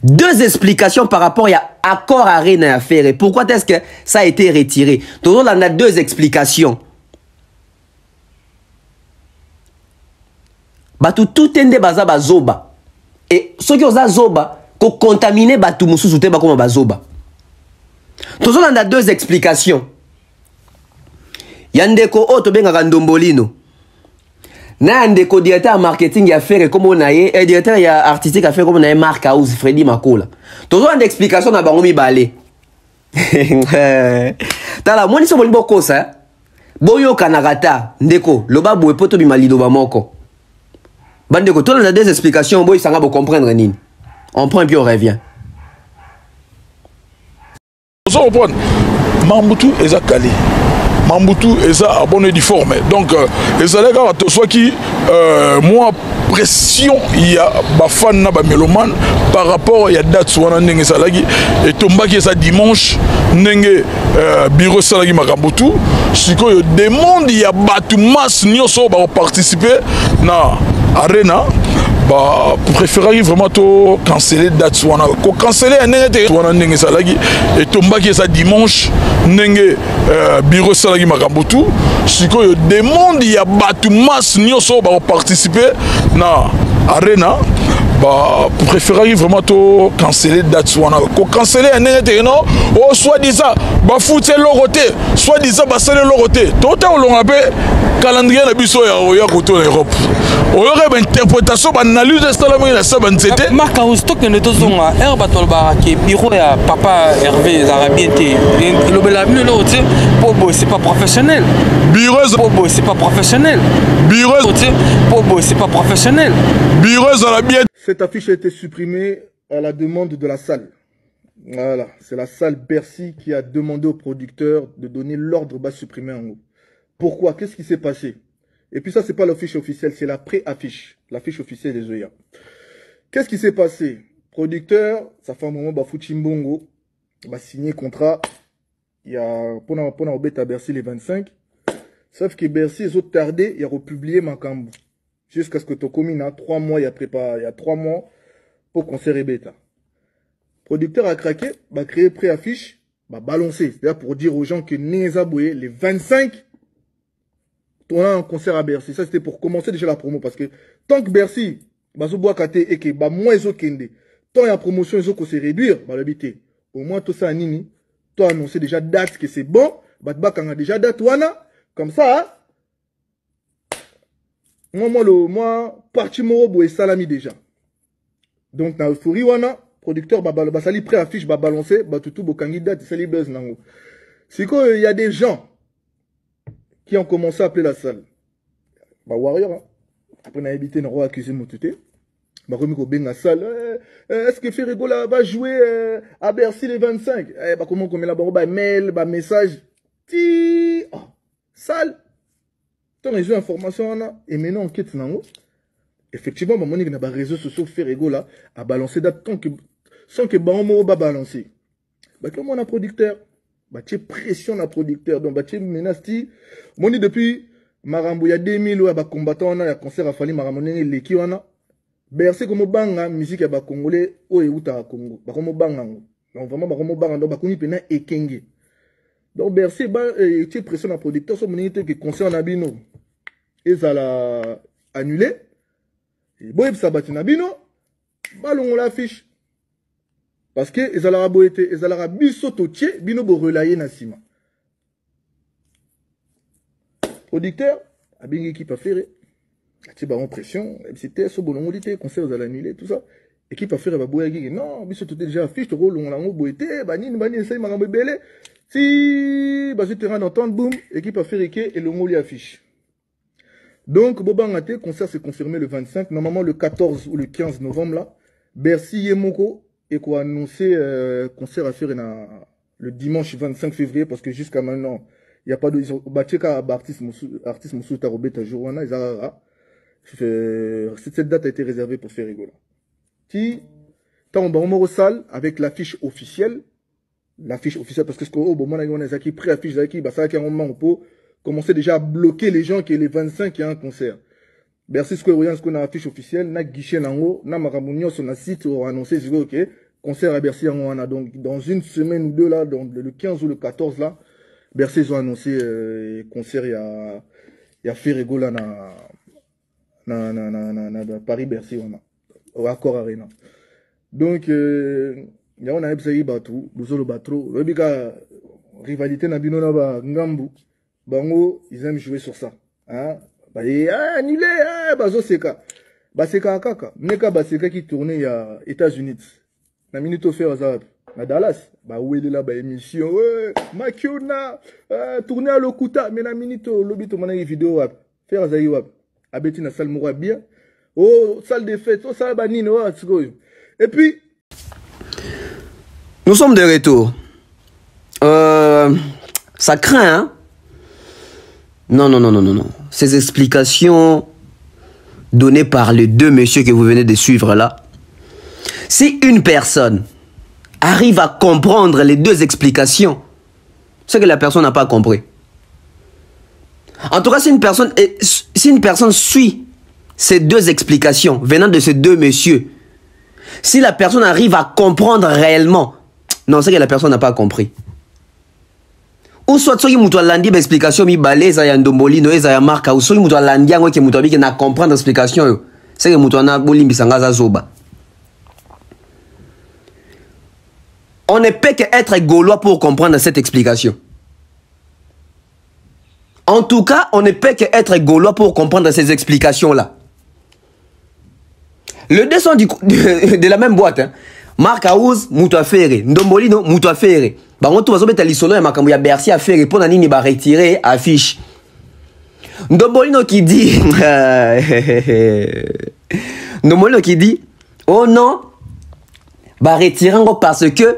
deux explications par rapport à accord à rien à faire. Et pourquoi est-ce que ça a été retiré? Toujours on a deux explications. Batu tout ende baza bazoba. Et ceux qui ont zoba, ko contaminer batu mususu te ba comme bazoba. Toujours on a deux explications. Yandeko o to benga ndombolino. Na ndeko directeur marketing ya faire comme on a et directeur ya artistique a fait comme on a Mark House Freddy Makola. Toujours une explication na bango mi balé. Tala moni so molibo kosa. Boyo kanagata ndeko loba boye poto bi malido ba moko. Bandeko toi on a des explications boy sanga bo comprendre nini. On prend et puis on revient. On reprend. Mambutu ezakali. Mambutu eza abonné du forme. Donc ezalé quand soit qui moi pression il y a ba fan na ba mélomane par rapport il y a date wana ndenge salagi et tombaki ça dimanche ndenge bureau salagi makambutu sikoyo demande il y a batu masse nyoso ba participer na arena bah préférer vraiment to canceller date wana ko canceller ndenge wana ndenge salagi et tombaki ça dimanche ndenge bureau salagi makambutu sikoyo demande il y a batu masse nyoso ba participer na arena bah préférer vraiment to canceller date wana ko canceller ndenge non o soit disant ba foutre l'oroté soit disant ba sale l'oroté tota olonga pe calendrier na biso ya koto na Europe o yore interprétation ba analyse de ça la ça ban c'était marque au stock ne tozonga herba tolba ki bureau ya papa Hervé Zarabienté le belabino l'autre Bobo c'est pas professionnel bureau Bobo c'est pas professionnel bureau Bobo c'est pas professionnel bureau Zarabienté. Cette affiche a été supprimée à la demande de la salle. Voilà, c'est la salle Bercy qui a demandé au producteur de donner l'ordre de supprimer en haut. Pourquoi? Qu'est-ce qui s'est passé? Et puis ça, c'est pas l'affiche officielle, c'est la pré-affiche, l'affiche officielle des EIA. Qu'est-ce qui s'est passé? Producteur, ça fait un moment, Fouchimbongo, va signer contrat. Il y a pour obéter à Bercy les 25. Sauf que Bercy, ils ont tardé, ils ont republié Makambu. Jusqu'à ce que Tokomine a 3 mois, il y a 3 mois pour concert et bêta. Producteur a craqué, va créer pré-affiche, va balancer. C'est-à-dire pour dire aux gens que Nézaboué, les 25, on a un concert à Bercy. Ça, c'était pour commencer déjà la promo. Parce que tant que Bercy, et que moins ils ont kende, tant il y a promotion, ils ont se réduire, l'habiter. Au moins, tout ça, Nini, toi annoncé déjà date que c'est bon, on a déjà date, comme ça, hein? Moi, parti moro et salami déjà. Donc, na euphorie wana, producteur, sali pré-affiche, balancer, tout beau candidat, sali buzz nango. C'est qu'il y a des gens qui ont commencé à appeler la salle. Warrior, hein. Après, on a évité de accuser mon tuté. Remis au la salle. Est-ce que Ferregola va jouer à Bercy les 25? Comment on met là-bas, mail, message. Salle. Tant les informations et maintenant on quitte nango Effectivement, maman n'a pas réseaux sociaux faire ego là, à balancer date sans que Bango va balancer. Bah, comme on a producteur, bah, tu pression à producteur, donc bah, tu menacé. Mon dit depuis Marambo, il y a 2000 ou à combattant, on a un concert à Fali Maramone, les qui on a. Bercé comme banga, musique à Congolais, ou et outa Congo. Bah, comme banga, donc vraiment, bah, comme banga, donc bah, koni pena et kenge. Donc Bercé, bah, tu pression à producteur, sur mon idée que concert en abino. Et ça l'a annulé. Et bon, ça bat une abino. Ballon, on l'affiche. Parce que ils allaient boiter, ils allaient bisototier, bino bo relayer na sima. Producteur, a bien équipe à faire. Tu vas en pression, c'était ce bon modité, concert aux annulé, tout ça. Équipe à faire va boyer non, bisototier déjà affiche, te rôle on l'a boité, bani essaye ma gambe belé. Si bah je te rends entendre boum, équipe à faire et le mot lui affiche. Donc Bobangate, concert s'est confirmé le 25, normalement le 14 ou le 15 novembre là. Bercy Yemoko et quoi annoncer concert à faire le dimanche 25 février parce que jusqu'à maintenant il n'y a pas de Bacheka artiste Moussou Tarobeta Jourwana Izarara. Cette date a été réservée pour faire rigoler. Si tant on va salle avec l'affiche officielle parce que ce qu'on bon on a qui pré-affiche qui bah ça qui a un moment pour commencer déjà à bloquer les gens qui est les 25 il y a un concert. Bercy Square Royal, ce qu'on a affiche officielle, na guichet nango, na maramounio sur un site où on a annoncé, c'est ok, concert à Bercy en a donc dans une semaine ou deux là, donc le 15 ou le 14 là, Bercy ils ont annoncé concert il y a fait rigolo là na Paris Bercy on a au Accor Arena. Donc il y a on a essayé bateau, bozolo batro, rebika rivalité na bino na ba ngambu, bango ils aiment jouer sur ça, hein. Bah, annulé, bazo seka. Bah, seka kaka. Neka bah, seka qui tournait à États-Unis. Na minute offert à Dallas. Bah, où il est là, bah, émission. Ouais, Makiona, tourner à Lokuta. Mais na minute, l'obito, mon vidéo, faire à Zaïwab. Abeti na salle moura bien. Oh, salle de fête. Oh, salle banine, oh, et puis. Nous sommes de retour. Ça craint, hein? Non. Ces explications données par les deux messieurs que vous venez de suivre là, si une personne arrive à comprendre les deux explications, c'est que la personne n'a pas compris. En tout cas, si une personne suit ces deux explications venant de ces deux messieurs, si la personne arrive à comprendre réellement, non, c'est que la personne n'a pas compris. Ou soit soki mutu alandi ba explication mi balé za ya ndombolino eza ya marka ou soki mutu alandi yango ke mutu abiki na comprendre explication yo c'est que mutu ana bolimbisa ngaza zoba. On ne peut qu'être gaulois pour comprendre cette explication. En tout cas, on ne peut qu'être gaulois pour comprendre ces explications là. Le deux sont de la même boîte, hein. Marc House, mutu affaire, ndombolino mutu affaire. Bah on trouve que lisolo ya makambo ya Bercy a fait répondre à nini ba retirer affiche. Ndombolino qui dit oh non ba retirer parce que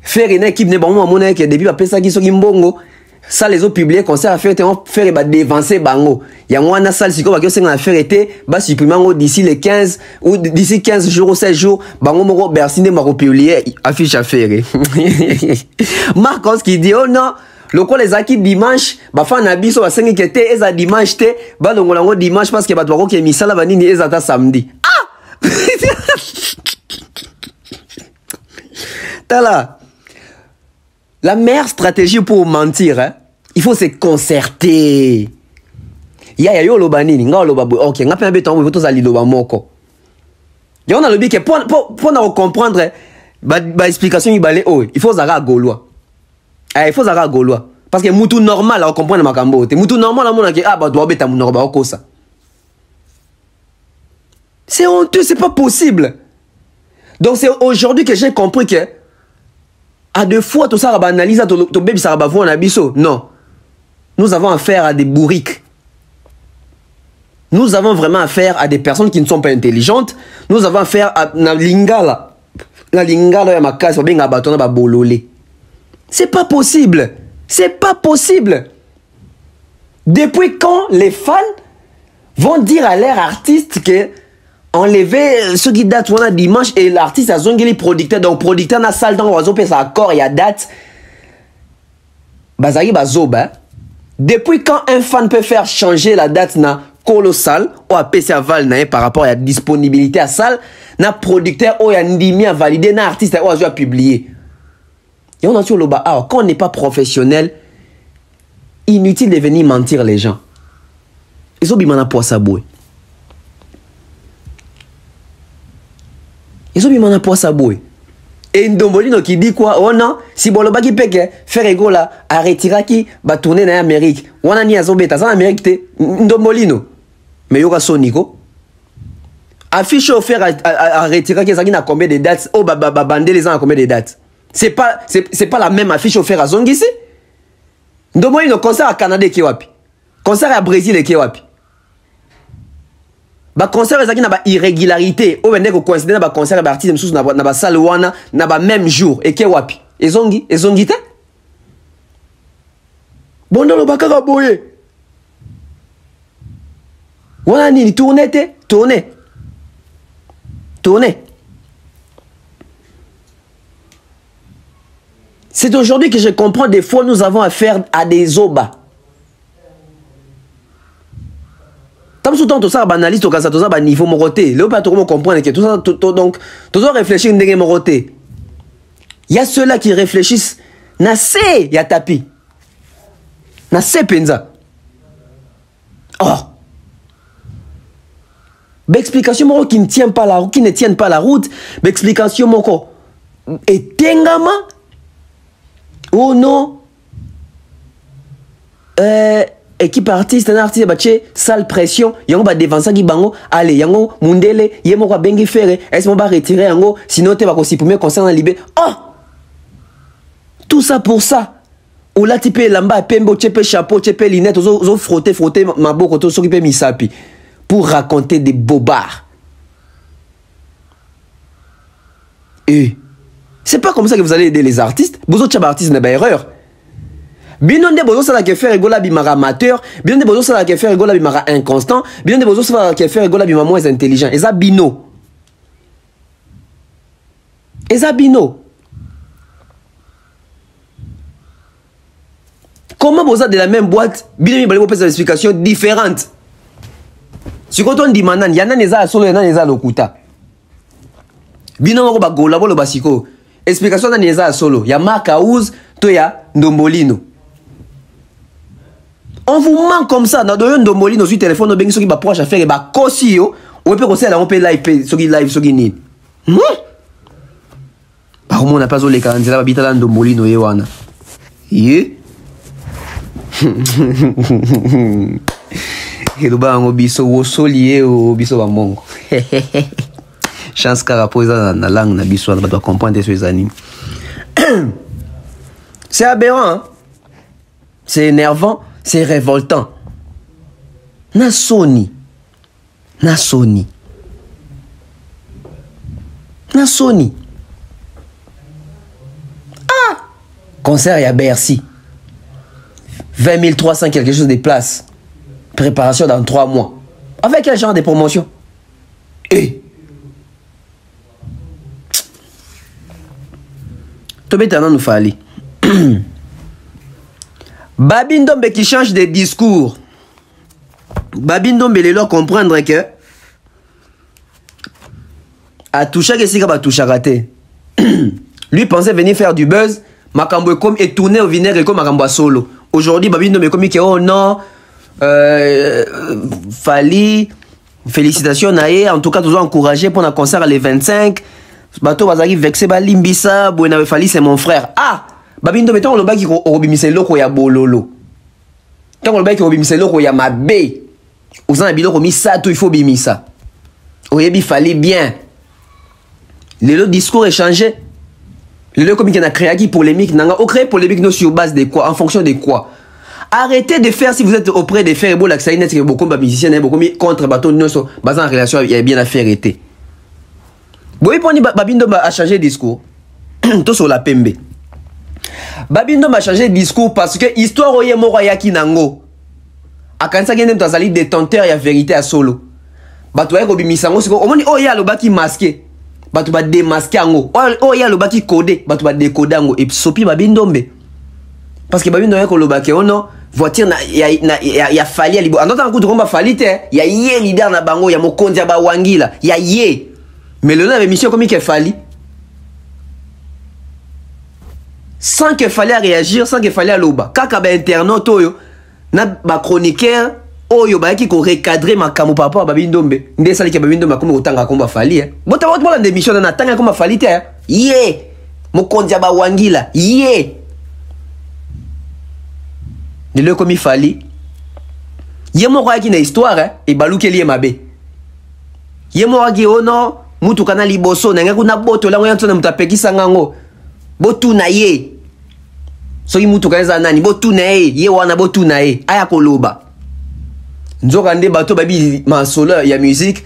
faire une équipe ne bon mon que depuis ba pesa ki soki mbongo ça les autres publiés concert à faire faire ba dévancer bango ya mwana salle siko ba que c'est faire été ba supprimer ngo d'ici les 15 ou d'ici 15 jours ou 16 jours bango moko Bercy ne mako publier affiche à faire. Marcos qui dit oh non le quoi les acquis dimanche ba fa na biso ba sengi kete eza dimanche te ba longola ngo dimanche parce que ba twako ke misala ba nini eza ta samedi ah tala la meilleure stratégie pour mentir, hein, il faut se concerter. Ya yo loba nini, nga loba OK, nga pe beton vous tous ali loba moko. Ya on a le bi que pour na comprendre ba explication ibale oh, il faut zara gaulois. Il faut zara gaulois parce que mutu normal à comprendre makambo te. Mutu normal à mona que ah ba doit beta munoro ba okosa. C'est honteux, c'est pas possible. Donc c'est aujourd'hui que j'ai compris que à deux fois tout ça va analyser ton bébé ça va voir un abisso. Non. Nous avons affaire à des bourriques. Nous avons vraiment affaire à des personnes qui ne sont pas intelligentes. Nous avons affaire à la lingala. La lingala ya makasi bien abatona ba bololé. C'est pas possible. C'est pas possible. Depuis quand les fans vont dire à leur artiste que enlever ce qui date on a dimanche et l'artiste a zongeli producteur donc producteur na salle dans oiseau pe sa accord il y a date bazari bazoba depuis quand un fan peut faire changer la date na colossal ou à PC aval na par rapport à la disponibilité à salle na producteur ou ya ndimi à valider na artiste ou à publier et on a sur le bas quand on n'est pas professionnel inutile de venir mentir les gens ils ont bimana pour ça boué. Ils ont mis mon poids à bouer. Et Ndombolino qui dit quoi? Oh non, si Boloba qui peke, faire ego là, à retirer qui va tourner dans l'Amérique. On a ni à Zobeta, ça en Amérique, Ndombolino. Mais il y aura son Nico. Affiche offert à retirer qui a combien de dates? Oh, bandé les gens à combien de dates? C'est pas la même affiche offert à Zongisi? Ndombolino, concert à Canada qui wapi? Concert à Brésil qui wapi? Ba concert ezaki na ba irrégularité o bende ko coïncider na ba concert ba artiste msusu na ba salle wana na ba même jour et ke wapi ezongi te bondo lo bakaka boye wana nini tourner c'est aujourd'hui que je comprends des fois nous avons affaire à des obas. Tant que tout ça, analyse, tout ça, niveau moroté. Léo pas trop comprendre que tout ça, donc, tout ça réfléchir une moroté. Il y a ceux-là qui réfléchissent. Nassé, il y a tapis. Nassé penza. Oh. L'explication moro qui ne tient pas la route, qui ne tiennent pas la route. L'explication moro. Et tengama. Oh non. Équipe artiste, un artiste baché, sale pression, yango ba devansa ki bango, allez, yango mundele, yemo kwa bengi fere, est-ce qu'on va retirer yango, sinon te va ko supprimer concernant libé. Oh! Tout ça pour ça. Ou là tu peux lamba pembo, chepe chapeau, chepe linette, ozo frotter maboko to sokipe misapi pour raconter des bobards. Et c'est pas comme ça que vous allez aider les artistes. Vous autres artistes n'a pas erreur. Bien de bozo sala ke faire egola bimara amateur, bien de bozo sala ke faire egola bimara inconstant, bien de bozo sala ke faire egola bimara moins intelligent. Eza bino. Comment vous êtes de la même boîte, bien de vous des explications différentes. Si quand on dit maintenant, il y en a des solo, il y en a des lokuta. Bien on va gola bolo basiko. Explication dans des solo. Il y a Marc Aouz, toi ya Ndombolino. On vous manque comme ça. Dans le Ndombolino sur téléphone, on bengi qui va proche à faire et ba kosi yo. On peut conseiller on peut live, ce qui live, ce qui ni. Par contre, on n'a pas les candidates là, habiter dans Ndombolino et wana. Yé. Et le bas en biso wo solié au biso ba mongo. Chance car après ça na langue na biso on doit comprendre ces animes. C'est aberrant, hein? C'est énervant, c'est révoltant. Na Sony. Ah! Concert à Bercy. 20 300 quelque chose de places. Préparation dans 3 mois. Avec quel genre de promotion? Et Tobetana nous fallait. Babindombe qui change de discours. Babindombe les leur comprendre que à toucher que c'est comme toucher raté. Lui pensait venir faire du buzz, Makambo comme et tourner au vinaigre comme Makambo solo. Aujourd'hui Babindombe comme que oh non Fali félicitations naé en tout cas toujours encouragé pour un concert les 25. Bato bazaki vexé ba limbisa Bouena Fali c'est mon frère. Ah Babindo mettons le baki ko obimise loko ya bololo. Tant le baki obimise loko ya mabe. Ozana biloko mi ça tout il faut bimisa. Oyebi Fali bien. Le discours est changé. Le comme qu'il a créé qui polémique nanga o créé polémique no sur base de quoi en fonction de quoi. Arrêtez de faire si vous êtes auprès des frères Ebola que que beaucoup de musiciens beaucoup contre bateau noso basé en relation il y a bien affaire été. Boy poni Babindo a changé de discours. Tout sur la pembe. Babindo a changé de discours parce que histoire oyemo royaki nango. Akansa gene tazali détenteur ya vérité à solo. bato ya ko bimisango siko omoni o ya lobaki masqué bato ba démasquer ango o ya lobaki codé bato ba décoder ango et sopi ba bindombe parce que ba bindombe ko lobaki ono voiture na ya fali ya libo andota nkutu komba fali te ya ye leader na bango ya mokonzi ya ba wangila ya ye mais le nom de mission comme il fallait sans qu'il fallait réagir sans qu'il fallait loba kaka ba internaute oyo na ba chroniqueur oyo ba ki ko recadrer makamu par rapport à babindombe ndé sali ke babindombe comme otanga komba fali bota bota de mission na tanga komba fali te ye mokonzi ya ba wangila ye de le comme il fallait ye mo kwa ki na histoire et baluke lié mabe ye mo wa ki ono mutu kana liboso na ngakuna boto lango yanto na mutapekisa ngango botu na ye soki mutu kana nani botu na ye wana botu na ye aya koloba nzoka nde bato babi masolo ya musique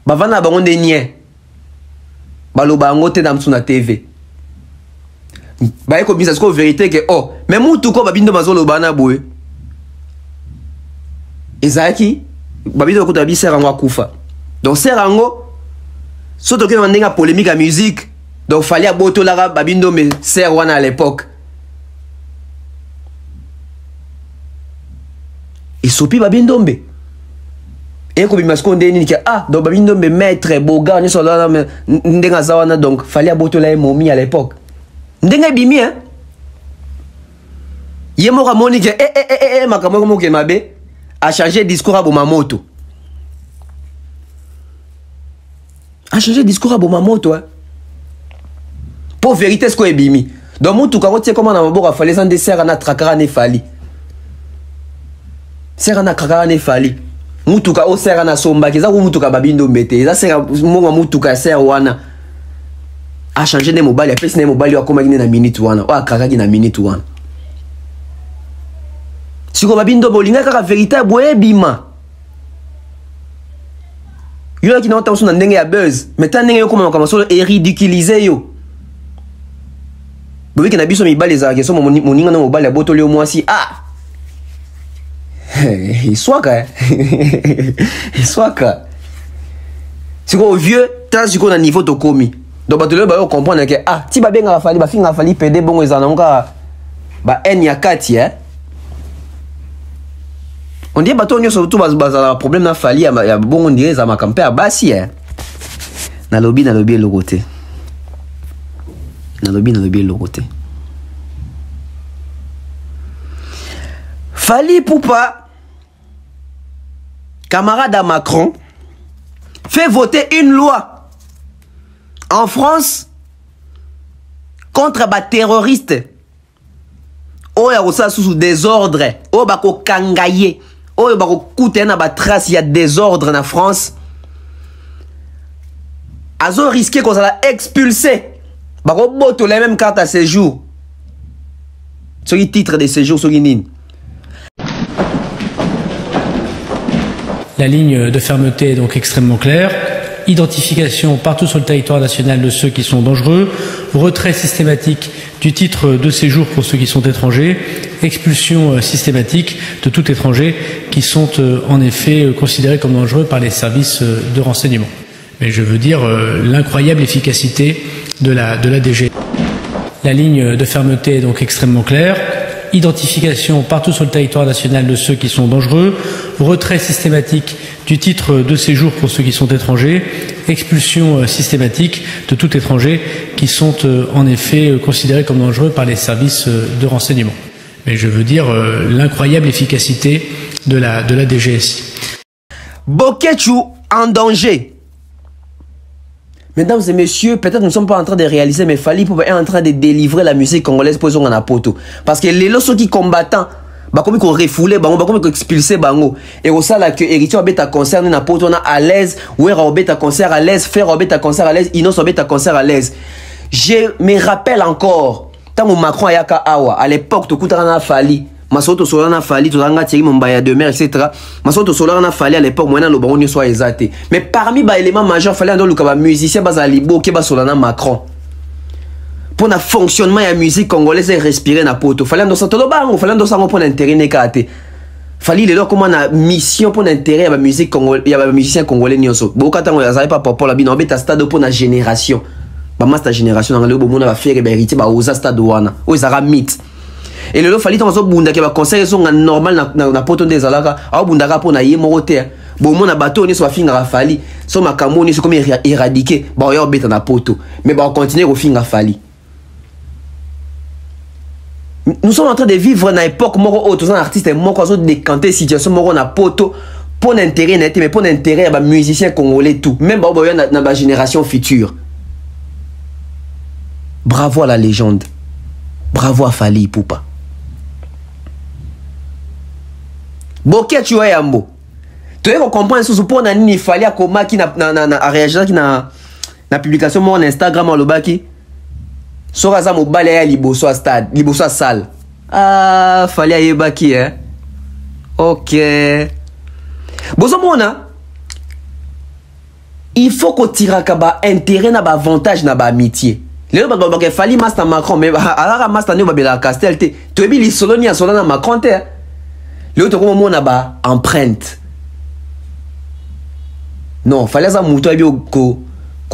bavana bango nde nie baloba ngo te na msuna TV baye ko bisa ko vérité que oh mais mutu ko babindo mazolo bana boye ezaki babindo ko tabi serango akufa donc serango surtout que on a polémique à musique donc fallait aboto la babindo mais ser wana à l'époque et sopi babindombe et ko bimasko ndeni que ah donc babindombe maître boga ni solo na ndenga zawana donc fallait aboto la momi à l'époque ndenga bimi hein yemo ramoni que makamoko mo ke mabe a changé discours à Bomamoto. A changé discours à Bomamoto hein. Pour vérité ce qu'on est bimi. Donc mon tout quand tu sais comment on a maboko fallait sans dessert na trakara ne fali. Sera na trakara ne fali. Mutuka o sera na somba kiza ko mutuka babindo mbete. Za sera monga mutuka ser wana. A changé ne mobile a pesi ne mobile akoma gine na minute wana. O akaka gine na minute wana. Siko babindo bolinga kaka vérité boye bima. Yo qui n'a pas na ndenge ya buzz, mais tant ndenge yo comme solo et ridiculiser yo. Bobi que na biso mi baleza ke so moninga na mobile ya botoli au moins si ah. Il soit ka. Il soit ka. Siko vieux, tant siko na niveau to komi. Donc batolo ba yo comprendre que ah, ti ba benga fali ba finga fali PD bongo ezana nga ba en ya kati hein. On dit bateau nyo surtout bazala problème na fali ya bon on dirait za makampe à basi hein. Na lobby le côté. Na lobby le côté. Fali Poupa camarade à Macron fait voter une loi en France contre les terroristes. Oh ya rosa sous désordre. Oh bako kangaye. Oh, il y a des traces, il y a des ordres en France. Ils ont risqué qu'on soit expulsé. Ils ont les mêmes cartes à séjour. C'est le titre de séjour. La ligne de fermeté est donc extrêmement claire. Identification partout sur le territoire national de ceux qui sont dangereux, retrait systématique du titre de séjour pour ceux qui sont étrangers, expulsion systématique de tout étranger qui sont en effet considérés comme dangereux par les services de renseignement. Mais je veux dire l'incroyable efficacité de la DG. La ligne de fermeté est donc extrêmement claire. Identification partout sur le territoire national de ceux qui sont dangereux, retrait systématique du titre de séjour pour ceux qui sont étrangers, expulsion systématique de tout étranger qui sont en effet considérés comme dangereux par les services de renseignement. Mais je veux dire l'incroyable efficacité de la DGSI. Bokechu en danger. Mesdames et messieurs, peut-être nous ne sommes pas en train de réaliser, mais Fally Poupa est en train de délivrer la musique congolaise pour son anapoto. Parce que les lorsqu'ils qui combattants, bah comme qu'on refoulé, bah comme qu'on expulsé bango. Et au ça là que héritier obéta concert na poto na à l'aise, ouais obéta concert à l'aise, faire obéta concert à l'aise, Inos obéta concert à l'aise. Je me rappelle encore, tant que Macron ayaka awa, à l'époque tout coûtera Fally. Masoto solana Fally, tout ranga tiri mombaya de mer, etc. Masoto solana Fally à l'époque, moi le baron ne soit exaté. Mais parmi les éléments majeurs, Fally dans le cas musicien bazalibo qui ba solana Macron. Pour le fonctionnement de la musique congolaise et respirer na poto. Fally dans ça tout le bango, Fally dans ça on prend l'intérêt négatif. Fali lelo comment na mission pour l'intérêt ya ba musique congolais, ya ba musicien congolais nyonso. Boka tango ya zali pa papa la bino beta stade pour na génération. Ba master génération na lelo bomona ba faire ba héritier ba oza stade wana. O ezara mythe. Et lelo fali tango zo bunda ke ba conseil so normal na poto des alaka, a bunda pour na ye moko te. Bomona bateau ni so finga fali, so makambo ni so comme éradiquer, ba yo beta na poto. Mais ba continuer au finga fali. Nous sommes en train de vivre dans l'époque où tous les artistes sont décantés situation où on a poto pour l'intérêt net mais pour l'intérêt des musiciens congolais tout même dans la génération future. Bravo à la légende, bravo à Fally Ipupa. Boké tu vois yambo tu veux comprendre ce pour nani Fally akoma qui na réagir qui na publication mon Instagram en lobaki. Soraza mobile ya liboso stade, liboso salle. Ah, Fally ayebaki hein. OK. Bozo mona. Il faut qu'on tire kaba intérêt na ba avantage na ba amitié. Lelo ba ke Fally master Macron mais ala master ne ba bela Castel te. To ebi li solo ni solo na Macron te. Lelo to ko mona ba empreinte. Non, Fally za muto ebi ko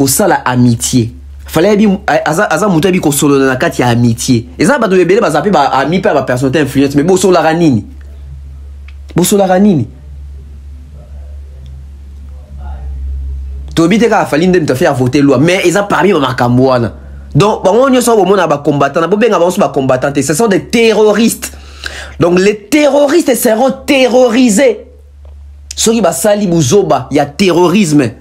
sala amitié. Fallait bien aza muto bi ko solo na kati ya amitié eza ba do ebele ba zapi ba ami pa ba personnalité influence mais bo solo la nini to bite ka Fally ndem ta faire voter loi mais eza parmi ba makambo wana donc bango nyoso bo mona ba combattant bo benga bango ba combattant ce sont des terroristes donc les terroristes seront terrorisés soki ba sali buzoba ya terrorisme.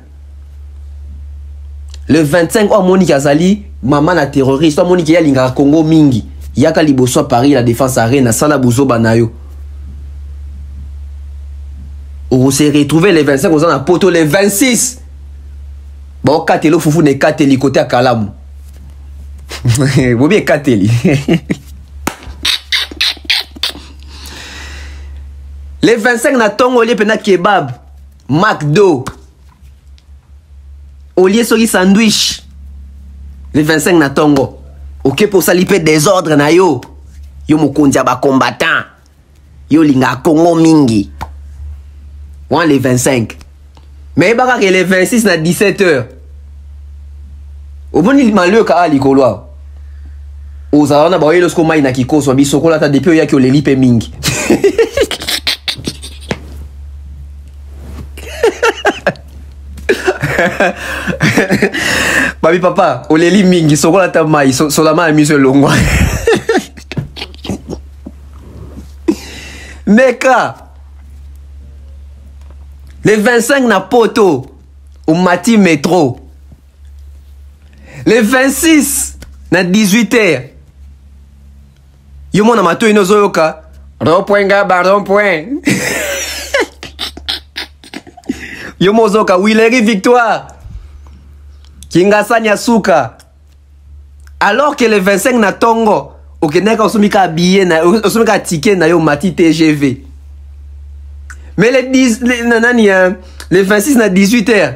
Le 25 au Monique Azali, maman na terroriste, au Monique ya linga Congo mingi. Yaka liboso à Paris la défense arène na sala buzo banayo. On s'est retrouvé les 25 aux ans à poto les 26. Bon katelo fufu ne kateli côté à Kalamu. Vous bien kateli. Les 25 na tongo lié pena kebab, McDo. Au lieu de sandwich, les 25 na tongo. Ok pour ça lipe désordre na yo. Yo mokondia ba combattant. Yo linga Congo mingi. Wan les 25. Mais baka que les 26 na 17h. Au bon il malheur ka ali kolwa. O za wana ba yo losko mai na kikoso biso kola ta depuis ya ki o le lipe mingi. Babi papa, oleli mingi sokola ta mai solama amise longwa. Meka. Les 25 na poto au Mati métro. Les 26 na 18h. Yo mona mato inozo yoka. Rond-point gaba rond-point. Yo mozoka Willery Victoire Kingasani Asuka. Alors que les 25 na tongo okeneka osumika billet na osumika ticket na yo Mati TGV. Mais les 26 na 18h.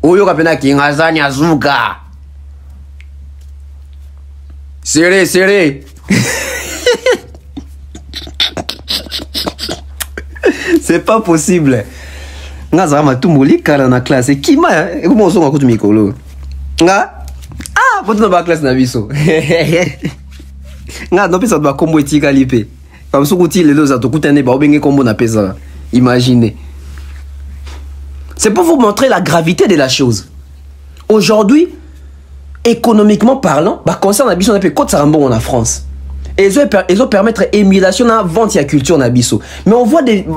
Oyo kapena Kingasani Asuka. Serré. C'est pas possible. Nga ma tumuli kala na classe kima comment on ko mikolo nga boto na classe na biso nga no pesa ba kombo etika lipe pa msukuti lelo za to kutane ba obenge kombo na pesa imaginez. C'est pour vous montrer la gravité de la chose. Aujourd'hui économiquement parlant ba concerne na biso na pe Côte Sarambon en France. Et ils ont permettre émulation na vente ya culture na biso. Mais on voit des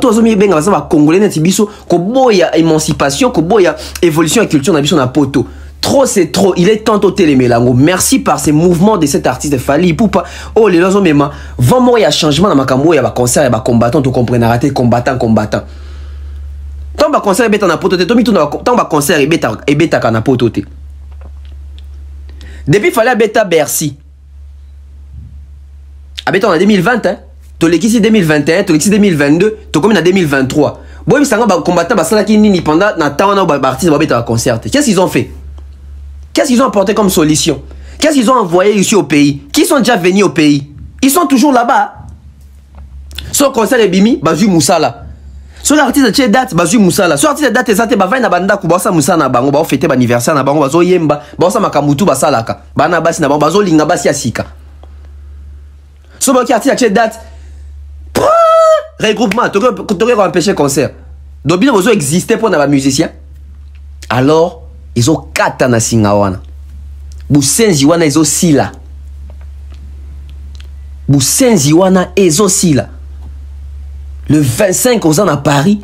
tous les benga ba congolais na biso ko boya émancipation, ko boya évolution ya culture na biso na poto. Trop c'est trop, il est temps au télémélango. Merci par ces mouvements de cet artiste Fally Ipupa. Oh les lozo mema, vraiment il y a changement dans makambo ya ba concert ya ba combattant, to comprendre raté combattant. Tant ba concert beta na poto te, tant ba concert et beta kana poto te. Depuis Fally beta Bercy. Habitons en 2020, hein. Tu l'équipe 2021, tu l'équipe 2022, tu comme en 2023. Bon, ils sont combattants parce qu'ils ni pendant na temps na artiste ba concert. Qu'est-ce qu'ils ont fait? Qu'est-ce qu'ils ont apporté comme solution? Qu'est-ce qu'ils ont envoyé ici au pays? Qui sont déjà venus au pays? Ils sont toujours là-bas. So concert et bimi, bazui Moussala. So l'artiste tche date, bazui Moussala. So artiste date ezate ba na banda ku basa Moussa na bango, ba fêter anniversaire na bango, bazo yemba, ba sa makamutu basalaka. Bana basi na bango, bazo linga basi asika. So ba ki artiste tche date. Regroupement, tu aurais empêché concert. Donc ils ont existé pour les musiciens. Alors, ils ont 4 ans na Singawana. Busenzi wana ils ont 6 là. Busenzi wana ils ont 6 là. Le 25 aux ans à Paris,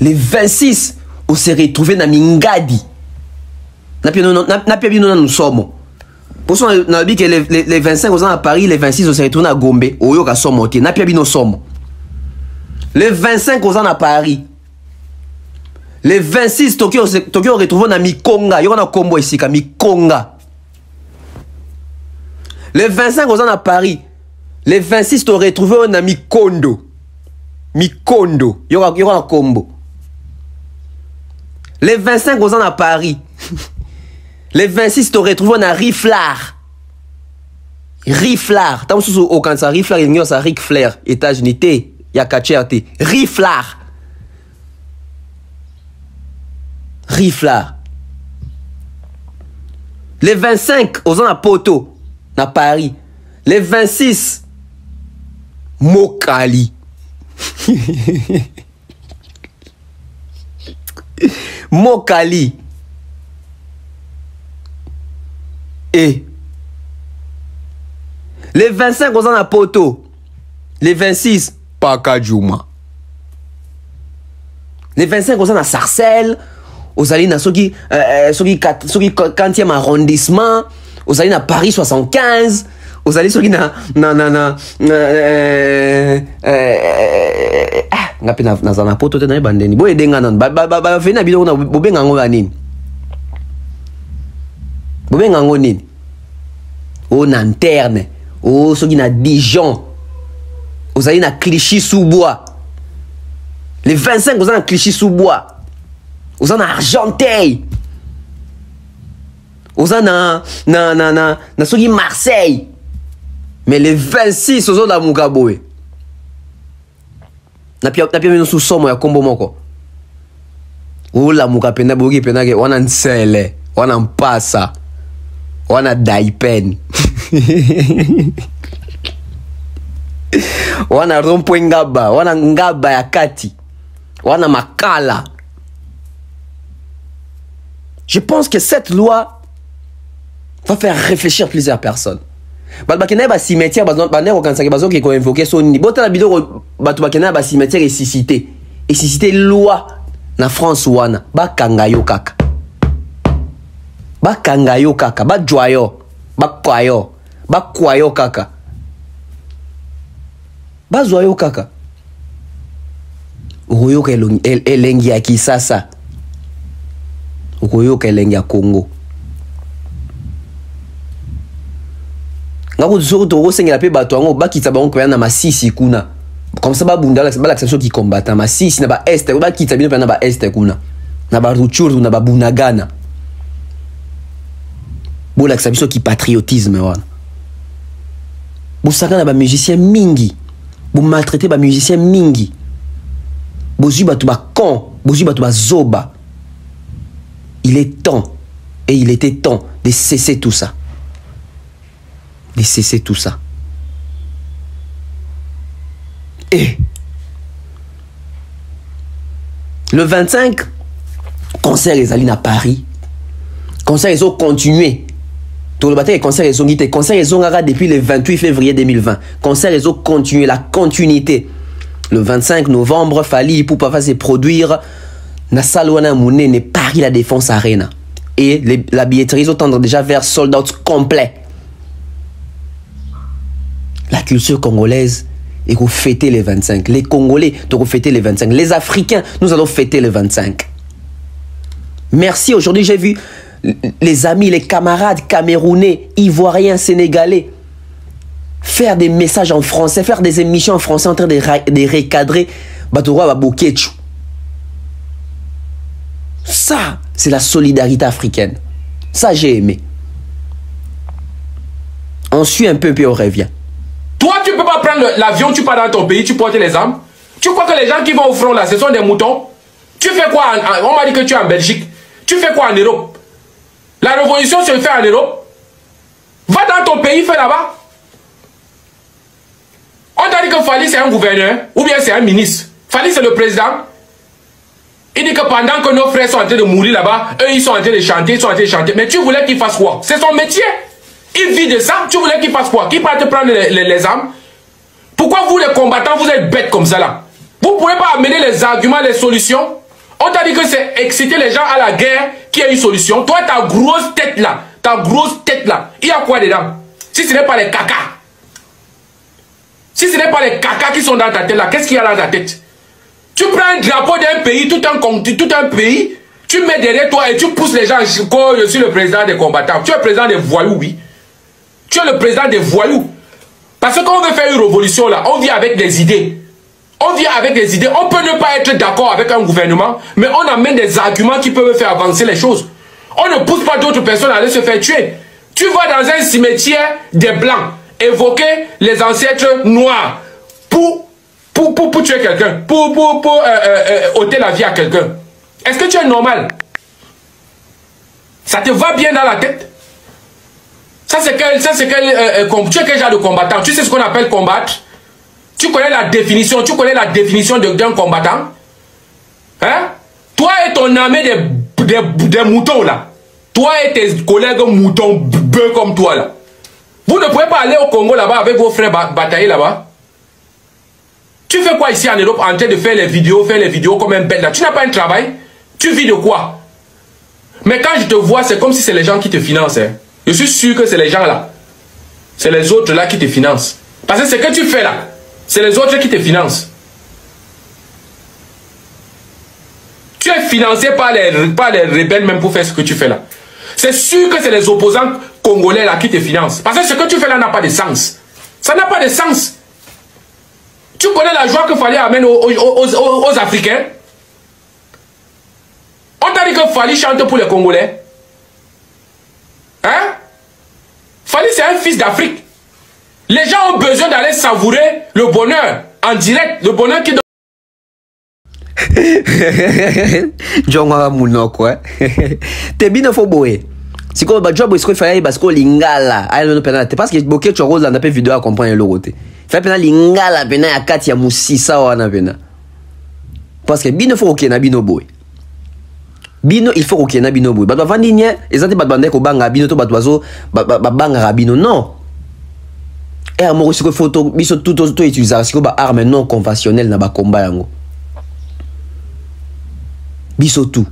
le 26 on s'est retrouvé na Mingadi. Na pia nous sommes. Pour ça on a dit que les 25 aux ans à Paris, les 26 on s'est retrouvé à Gombe, au Yoka Somoté. Na pia nous sommes. Les 25 aux ans à Paris. Les 26 Tokyo retrouvé na Mikonga. Il y a un combo ici, Mikonga. Les 25 aux ans à Paris. Les 26 to retrouvé na Mikondo. Mikondo. Il y a un combo. Les 25 aux ans à Paris. Les 26 to retrouvé na Riflar. Riflar. Tant que au Kansas Riflar, il y a Ric Flair, États-Unis. Il y a Kacherte. Riflar. Riflar. Les 25 aux ans à Poto, à Paris. Les 26, Mokali. Mokali. Et les 25 aux ans à Poto. Les 26, Pakajuma. Les 25 aux ans à Sarcelles. Aux allées dans Soki 40e arrondissement. Aux allées dans Paris 75. Aux allées Soki na na poto te na bandeni. Boye denga nan ba fena bidon na bobenga ngo nini. Bobenga ngo nini. O Nanterre. O Soki na Dijon. Aux allez na Clichy-sous-Bois. Les 25 aux allées na Clichy-sous-Bois. Aux allées na Argenteuil. Aux allées na Soki Marseille. Mais les 26 aux allées na Mukaboe. Na pia mino sous somo ya kombo moko. Ola mukapenda bogi penda ke wana nsele, wana mpasa, wana daipen. Wana rompo ngaba, wana ngaba ya kati, wana makala. Je pense que cette loi va faire réfléchir plusieurs personnes. Bakena ba cimetière bazone okansa ke bazo ki ko invoquer son bota la bidoro batu bakena ba cimetière et cité loi na France wana bakanga yo kaka ba joyo ba kwayo kaka ba zoyo kaka ukoyoka elengi ya Kisasa ukoyoka elengi ya Congo. Ngako tsoko to sengela pe bato ngo bakitsa bango ko na masisi kuna comme ça ba bunda ba l'action qui combattant masisi na ba est ba kitsa bino na ba est kuna na ba Ruchuru na ba Bunagana bo l'action qui patriotisme wana bo saka na ba musicien mingi bo maltraiter ba musicien mingi bo zu bato ba con bo zu bato ba zoba. Il est temps et il était temps de cesser tout ça. De cesser tout ça. Et le 25, concert les allines à Paris. Concert ils ont continué. Tout le bataille concert ils ont quitté. Concert ils ont depuis le 28 février 2020. Concert ils ont continué la continuité. Le 25 novembre, Fally pour pas se produire na Salwana Mounene Paris La Défense Arena. Et la billetterie ils ont tendance déjà vers sold out complet. La culture congolaise, et qu'on fêter les 25. Les Congolais, doivent fêter les 25. Les Africains, nous allons fêter les 25. Merci. Aujourd'hui, j'ai vu les amis, les camarades camerounais, ivoiriens, sénégalais faire des messages en français, faire des émissions en français en train de recadrer Batouroua Baboukéchou. Ça, c'est la solidarité africaine. Ça, j'ai aimé. On suit un peu, puis on revient. Toi, tu ne peux pas prendre l'avion, tu pars dans ton pays, tu portes les armes. Tu crois que les gens qui vont au front là, ce sont des moutons? Tu fais quoi on m'a dit que tu es en Belgique. Tu fais quoi en Europe? La révolution se fait en Europe. Va dans ton pays, fais là-bas. On t'a dit que Fali c'est un gouverneur, ou bien c'est un ministre. Fali c'est le président. Il dit que pendant que nos frères sont en train de mourir là-bas, eux ils sont en train de chanter, ils sont en train de chanter. Mais tu voulais qu'il fasse quoi? C'est son métier. Il vit de ça, tu voulais qu'il fasse quoi? Qu'il parte prendre les armes? Pourquoi vous les combattants, vous êtes bêtes comme ça là? Vous ne pouvez pas amener les arguments, les solutions? On t'a dit que c'est exciter les gens à la guerre qui a une solution. Toi, ta grosse tête là, il y a quoi dedans? Si ce n'est pas les caca. Si ce n'est pas les caca qui sont dans ta tête là, qu'est-ce qu'il y a dans ta tête? Tu prends un drapeau d'un pays, tout un pays, tu mets derrière toi et tu pousses les gens. Je suis le président des combattants. Tu es le président des voyous, oui. Tu es le président des voyous. Parce que quand on veut faire une révolution là, on vient avec des idées. On vient avec des idées. On peut ne pas être d'accord avec un gouvernement, mais on amène des arguments qui peuvent faire avancer les choses. On ne pousse pas d'autres personnes à aller se faire tuer. Tu vas dans un cimetière des blancs évoquer les ancêtres noirs pour tuer quelqu'un, pour ôter la vie à quelqu'un. Est-ce que tu es normal? Ça te va bien dans la tête? Ça c'est quel genre de combattant? Tu sais ce qu'on appelle combattre? Tu connais la définition d'un combattant? Hein? Toi et ton armée des moutons là. Toi et tes collègues moutons bœufs comme toi là. Vous ne pouvez pas aller au Congo là-bas avec vos frères batailler là-bas. Tu fais quoi ici en Europe en train de faire les vidéos comme un bête là? Tu n'as pas un travail? Tu vis de quoi? Mais quand je te vois, c'est comme si c'est les gens qui te financent. Hein. Je suis sûr que c'est les gens là. C'est les autres là qui te financent. Parce que ce que tu fais là, c'est les autres qui te financent. Tu es financé par les rebelles même pour faire ce que tu fais là. C'est sûr que c'est les opposants congolais là qui te financent. Parce que ce que tu fais là n'a pas de sens. Ça n'a pas de sens. Tu connais la joie qu'il fallait amener aux Africains? On t'a dit que Fali chante pour les Congolais. Hein? Fali c'est un fils d'Afrique. Les gens ont besoin d'aller savourer le bonheur en direct. Le bonheur qui donne. Jonga munoko te bino fo boye siko ba job siko fallait parce que lingala ayo no penalty parce que boké tu rose na pe vidéo à comprendre le côté fait pena lingala pena ya kati ya musisa wana pena parce que bino fo okena bino boye bino il faut okena bino boye ba vandi nya ezati ba bande ko banga bino to ba toazo ba banga bino non et à mo siko photo biso tout utiliser siko ba arme non conventionnelle na ba combat yango biso tout.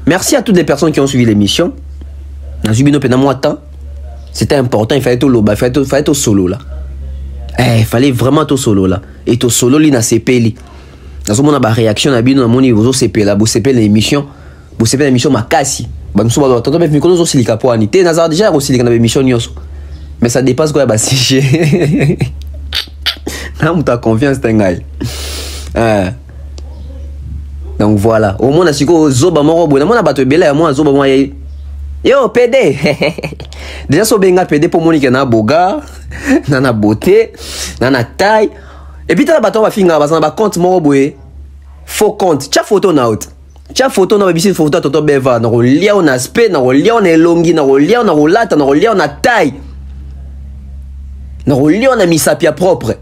Merci à toutes les personnes qui ont suivi l'émission. C'était important, il fallait tout solo là. Il fallait vraiment tout solo là. Et tout solo li na CP. Dans ce moment, la réaction na bino na moni vous CP là, vous CP l'émission, vous CP l'émission makasi. Ba nous sommes tantôt mais mikono zo silika po anité nazar déjà aussi na émission nyoso. Mais ça dépasse quoi bah si non, tu as confiance, t'engages. Donc voilà. Au moins, si tu zoba moro boy, na bato bela moi zoba moi yo PD. Déjà so benga PD pour monique na boga, na beauté, na taille. Et puis t'as bato ba finga ba compte moro boy. Faux compte. Cha photo na out. Cha photo na bisi photo toto beva na lia on aspect, na lia on elongi, na lia on rolata, na lia on taille. Na lia on a mis sa pia propre.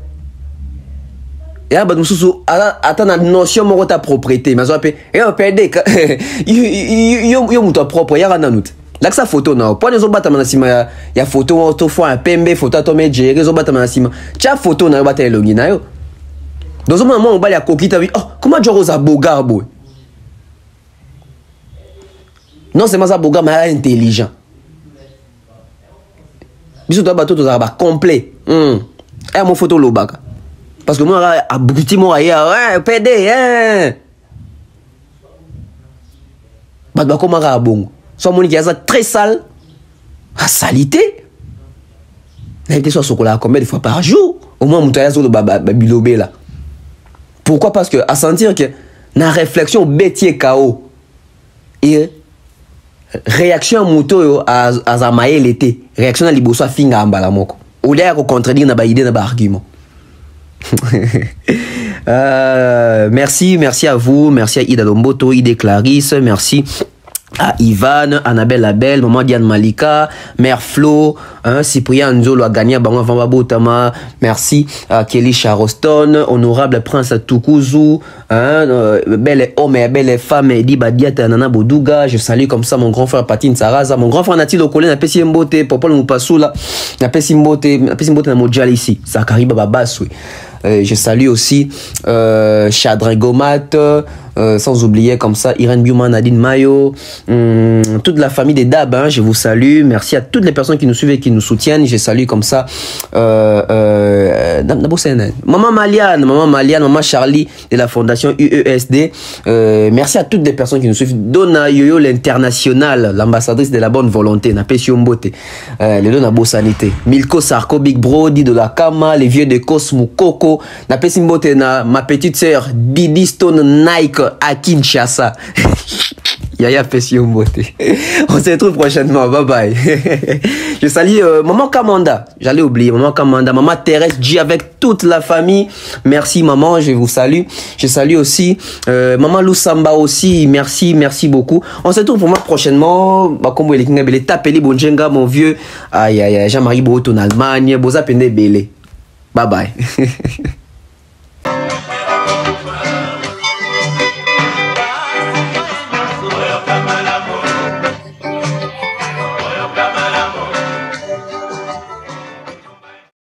Et là, nous attends la notion de ta propriété. Mais on peut perdre. Yo muto propre. Ya rana nout. Là que sa photo na. Pour les autres il y a photo auto fois un PMB photo to me gérer les autres manasima. Cha photo na bata elongi na yo. Dans un moment on va ya coquille ta vie. Oh, comment tu rose à bogar boy. Non, c'est pas ça bogar mais intelligent. Biso to bato to za ba complet. Et mon photo lobaka. Parce que moi, à Bouti, moi, ouais, PD, hein. Bah, comment ça bon? Soit mon qui a ça très sale. À salité. Il était sur ce chocolat combien de fois par jour? Au moins, mon taille sur le bilobé là. Pourquoi? Parce que, à sentir que, dans la réflexion, bêtier KO. Et, réaction moto à Zamae l'été réaction à liboso à finga ambala moko ou là ko contredire na ba idée na ba argument. Merci à vous, merci à Ida Lomboto, Ida Clarisse, merci à Ivan, Annabelle Labelle, Maman Diane Malika, Mère Flo, Cyprien Nzolo a gagné Bango Vambabotama, merci à Kelly Charoston, Honorable Prince Tukuzu, belle homme et belle femme, Edi Badiata Nana Boudouga, je salue comme ça mon grand frère Patine Saraza, mon grand frère Nati Lokole, n'a pas si mbote, Popol Moupassoula, n'a pas si mbote na Modjal ici, Zakari Bababaswe. Je salue aussi Chadrin Gomat, sans oublier comme ça Irène Biouman, Nadine Mayo, toute la famille des Dab, hein, je vous salue. Merci à toutes les personnes qui nous suivent et qui nous soutiennent. Je salue comme ça Maman Maliane, Maman Charlie de la fondation UESD. Merci à toutes les personnes qui nous suivent. Dona Yoyo l'international, l'ambassadrice de la bonne volonté, Napesio Mbote, le Dona Bossanité, Milko Sarko Big Brody de la Kama, les vieux de Cosmo Coco, Napesi Mbote na ma petite sœur Didi Stone Nike à Kinshasa. Yaya Pesio Mbote. On se retrouve prochainement. Bye bye. Je salue Maman Kamanda. J'allais oublier Maman Kamanda. Maman Thérèse G avec toute la famille. Merci maman, je vous salue. Je salue aussi Maman Lusamba aussi. Merci beaucoup. On se retrouve pour moi prochainement. Comme vous les tapez bonjenga mon vieux. Aïe Jean-Marie Boto en Allemagne. Boza Pende Bele. Bye bye.